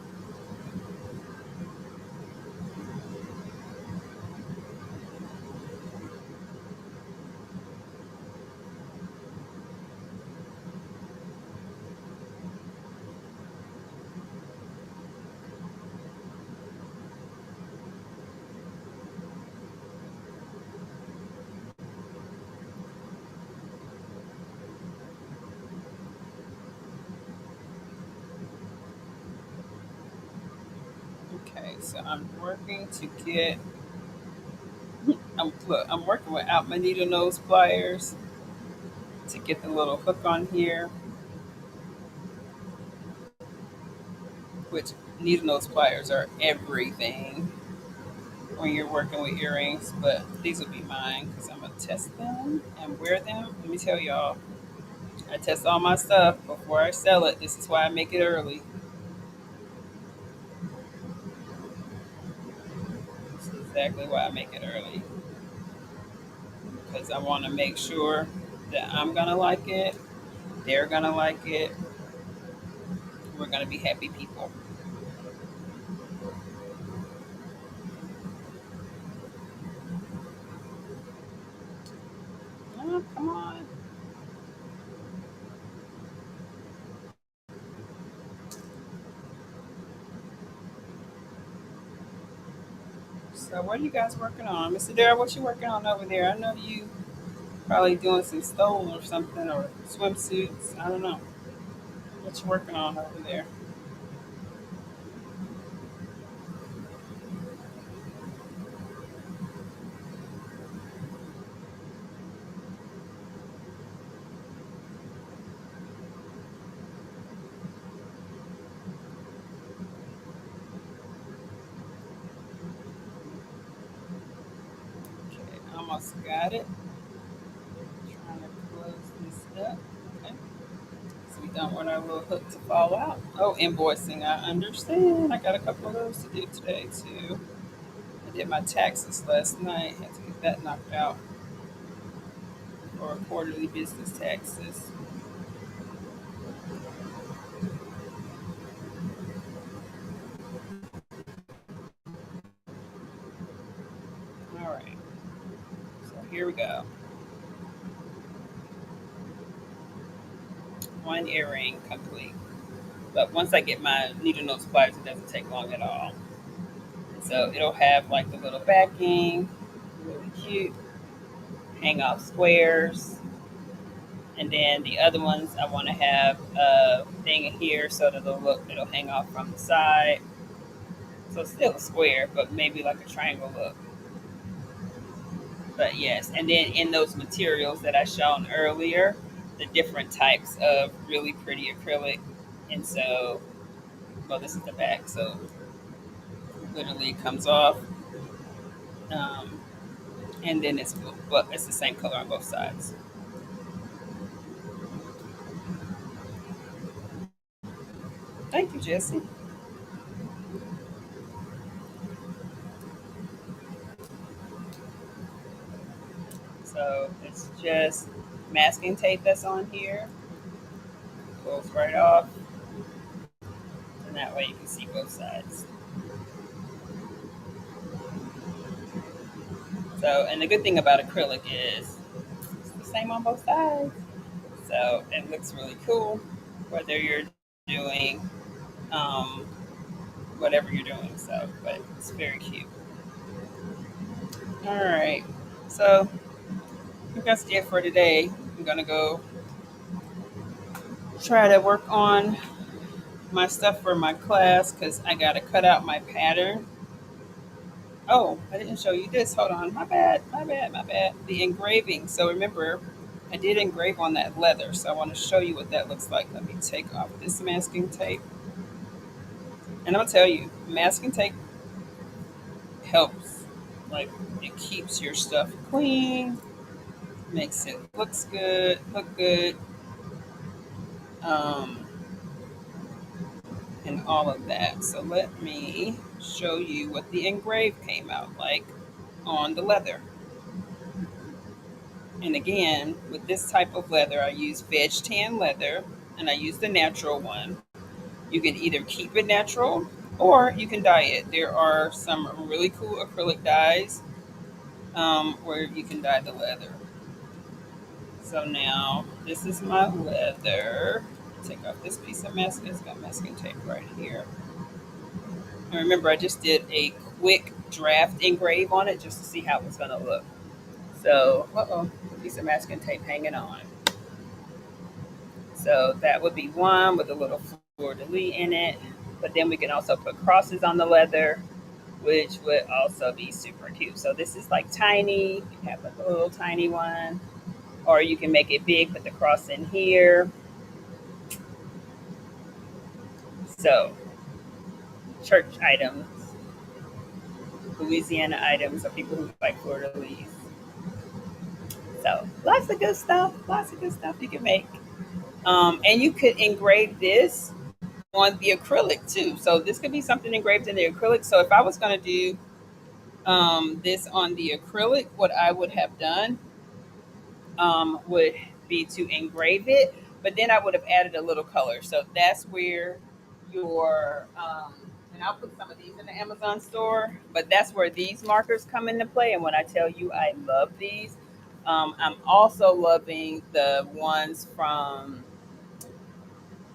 Okay, so I'm working to get. I'm working without my needle nose pliers to get the little hook on here, which needle nose pliers are everything when you're working with earrings. But these will be mine because I'm gonna test them and wear them. Let me tell y'all, I test all my stuff before I sell it. This is why I make it early. This is exactly why I make it early because I want to make sure that I'm gonna like it, they're gonna like it, we're gonna be happy people. Oh, come on. So what are you guys working on? Mr. Darrell, what you working on over there? I know you probably doing some stole or something or swimsuits. I don't know. What you working on over there? Okay, almost got it. Trying to close this up. Okay. So we Don't want our little hook to fall out. Oh, invoicing. I understand. I got a couple of those to do today too. I did my taxes last night. Had to get that knocked out for quarterly business taxes. All right. So here we go. One earring complete. But once I get my needle nose pliers, it doesn't take long at all. So it'll have like the little backing, really cute, hang off squares. And then the other ones, I want to have a thing here so that it'll hang off from the side. So it's still a square, but maybe like a triangle look. But yes, and then in those materials that I shown earlier, the different types of really pretty acrylic. And so, well, this is the back, so literally it comes off. Um, and then it's the same color on both sides. Thank you, Jesse. So it's just masking tape that's on here. Pulls right off, and that way you can see both sides. So, and the good thing about acrylic is it's the same on both sides. So it looks really cool, whether you're doing um, whatever you're doing. So, but it's very cute. All right. So I think that's it for today. I'm gonna go try to work on my stuff for my class because I gotta cut out my pattern. Oh, I didn't show you this. Hold on. My bad. My bad. My bad. The engraving. So remember, I did engrave on that leather. So I want to show you what that looks like. Let me take off this masking tape. And I'm going to tell you, masking tape helps. Like, it keeps your stuff clean, makes it look good, um, and all of that. So let me show you what the engrave came out like on the leather. And again, with this type of leather, I use veg tan leather and I use the natural one. You can either keep it natural or you can dye it. There are some really cool acrylic dyes where you can dye the leather. So now this is my leather. Take off this piece of masking. It's got masking tape right here. And remember, I just did a quick draft engrave on it just to see how it was going to look. So, piece of masking tape hanging on. So that would be one with a little fleur de lis in it. But then we can also put crosses on the leather, which would also be super cute. So this is like tiny. You can have like a little tiny one. Or you can make it big, put the cross in here. So church items, Louisiana items, or people who like fleur de lis. So lots of good stuff. Lots of good stuff you can make. And you could engrave this on the acrylic too. So this could be something engraved in the acrylic. So if I was going to do this on the acrylic, what I would have done would be to engrave it, but then I would have added a little color. So that's where your and I'll put some of these in the Amazon store, but that's where these markers come into play. And when I tell you I love these, I'm also loving the ones from,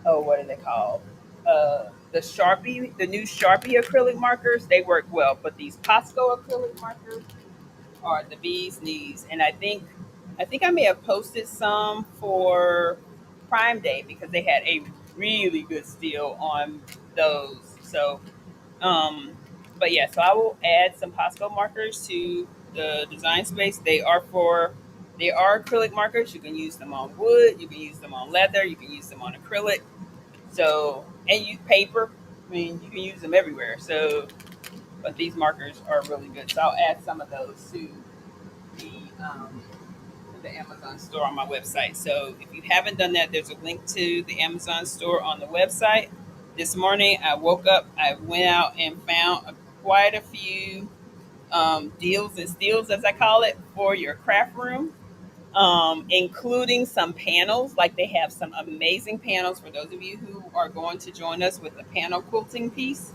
oh, what are they called? The Sharpie, the new Sharpie acrylic markers, they work well. But these Costco acrylic markers are the bee's knees. And I think I may have posted some for Prime Day because they had a really good steal on those. So, um, but yeah, so I will add some Costco markers to the design space. They are acrylic markers. You can use them on wood, you can use them on leather, you can use them on acrylic. So, and use paper. I mean, you can use them everywhere. So, but these markers are really good. So I'll add some of those to the the Amazon store on my website. So if you haven't done that, there's a link to the Amazon store on the website. This morning I woke up, I went out and found quite a few deals and steals, as I call it, for your craft room, including some panels. Like they have some amazing panels for those of you who are going to join us with the panel quilting piece.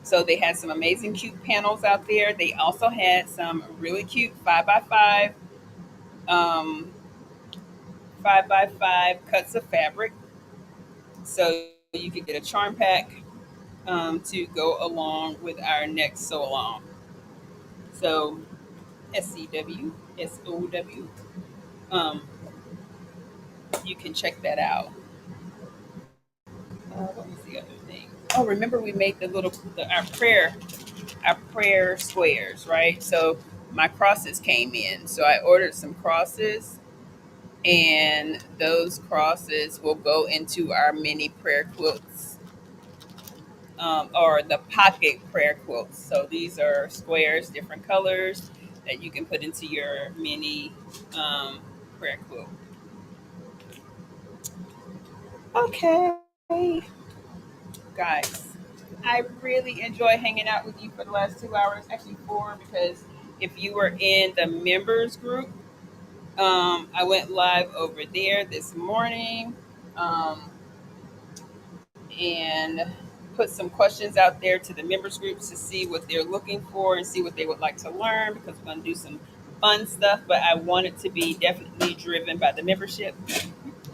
So they had some amazing cute panels out there. They also had some really cute 5x5 um, 5x5 cuts of fabric. So you could get a charm pack to go along with our next sew along. So SCW. Um, you can check that out. What was the other thing? Oh, remember we made our prayer squares, right? So my crosses came in. So I ordered some crosses, and those crosses will go into our mini prayer quilts, or the pocket prayer quilts. So these are squares, different colors that you can put into your mini prayer quilt. Okay, guys, I really enjoy hanging out with you for the last 2 hours, actually four, because if you were in the members group, I went live over there this morning, um, and put some questions out there to the members groups to see what they're looking for and see what they would like to learn, because we're going to do some fun stuff, but I want it to be definitely driven by the membership.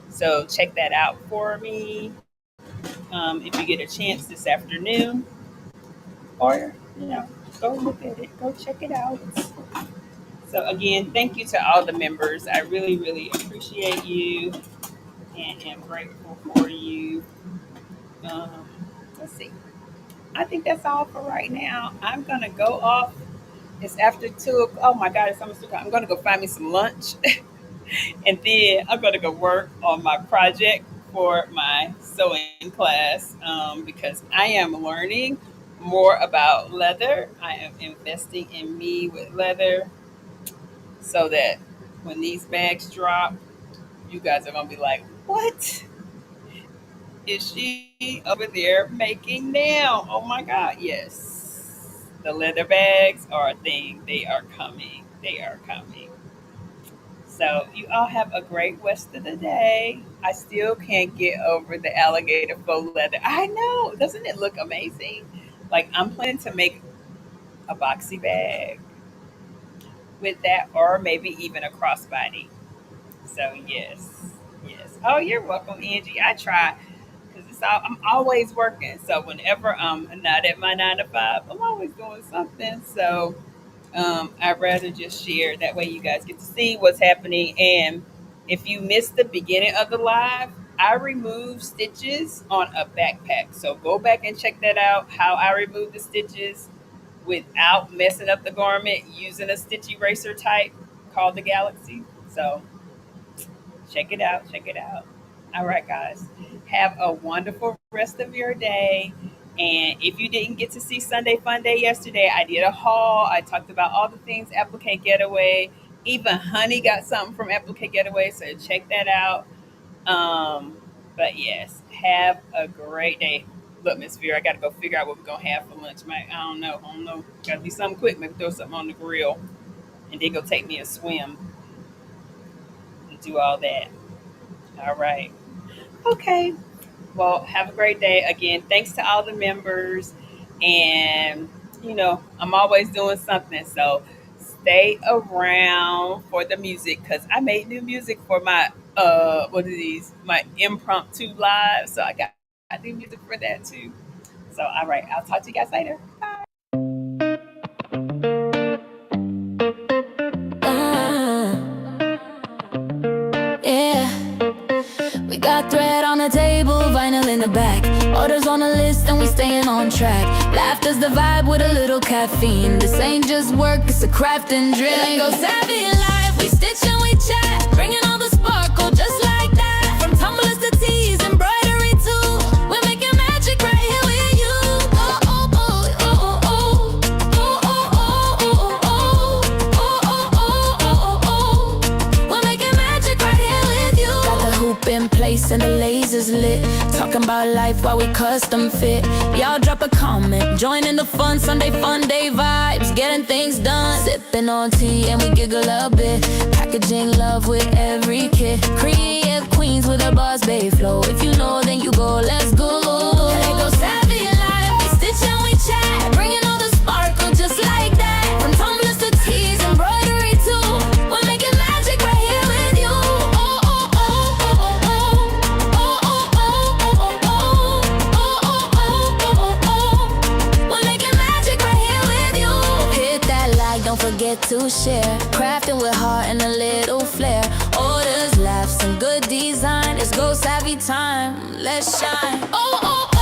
So check that out for me, if you get a chance this afternoon, or go look at it, go check it out. So again, thank you to all the members. I really, really appreciate you and am grateful for you. Um, let's see. I think that's all for right now. I'm gonna go off. It's after 2 o'clock. Oh my God, it's almost 2 o'clock. I'm gonna go find me some lunch, and then I'm gonna go work on my project for my sewing class, because I am learning more about leather. I am investing in me with leather, so that when these bags drop, you guys are gonna be like, "What is she over there making now?" Oh my God, yes. The leather bags are a thing. They are coming. They are coming. So you all have a great rest of the day. I still can't get over the alligator faux leather. I know. Doesn't it look amazing? Like I'm planning to make a boxy bag with that, or maybe even a crossbody. So yes, yes. Oh, you're welcome, Angie. I try, because I'm always working. So whenever I'm not at my 9 to 5, I'm always doing something. So I'd rather just share. That way, you guys get to see what's happening. And if you missed the beginning of the live, I remove stitches on a backpack. So go back and check that out. How I remove the stitches without messing up the garment using a stitch eraser type called the Galaxy. So check it out. Check it out. All right, guys. Have a wonderful rest of your day. And if you didn't get to see Sunday Fun Day yesterday, I did a haul. I talked about all the things Applique Getaway. Even Honey got something from Applique Getaway, so check that out. But yes, have a great day. Look, Miss Vera, I got to go figure out what we're going to have for lunch. I don't know. I don't know. Got to be something quick. Maybe throw something on the grill and then go take me a swim and do all that. All right. Okay. Well, have a great day. Again, thanks to all the members. And, I'm always doing something. So stay around for the music, because I made new music for my, what are these? My impromptu live. So I do music for that too. So, all right. I'll talk to you guys later. Yeah, we got thread on the table, vinyl in the back. Orders on the list and we staying on track. Laughter's the vibe with a little caffeine. This ain't just work, it's a craft and dream. Go savvy in life, we stitch and we chat, bringing all the sparkle just like that. From tumblers to tees, embroidery too. We're making magic right here with you. Oh, oh, oh, oh, oh, oh, oh, oh, oh, oh, oh, oh, oh, oh, oh, oh. and the lasers lit. Talking about life while we custom fit. Y'all drop a comment, join in the fun. Sunday fun day vibes, getting things done. Sipping on tea and we giggle a bit. Packaging love with every kid. Creative queens with a boss babe flow. If you know, then you go, let's go. Let go savvy life, we stitch and we chat. Bringing all the sparkle just like that. From tumblers to tees, embroidery too. We're making magic right here with you. Oh, oh, oh, oh, oh, oh. Oh, oh, oh, oh, oh, oh. Oh, oh, oh, oh, oh. We're making magic right here with you. Hit that like, don't forget to share. Crafting with heart and a little flair. Orders, laughs, and good design. It's go savvy time. Let's shine. Oh, oh, oh.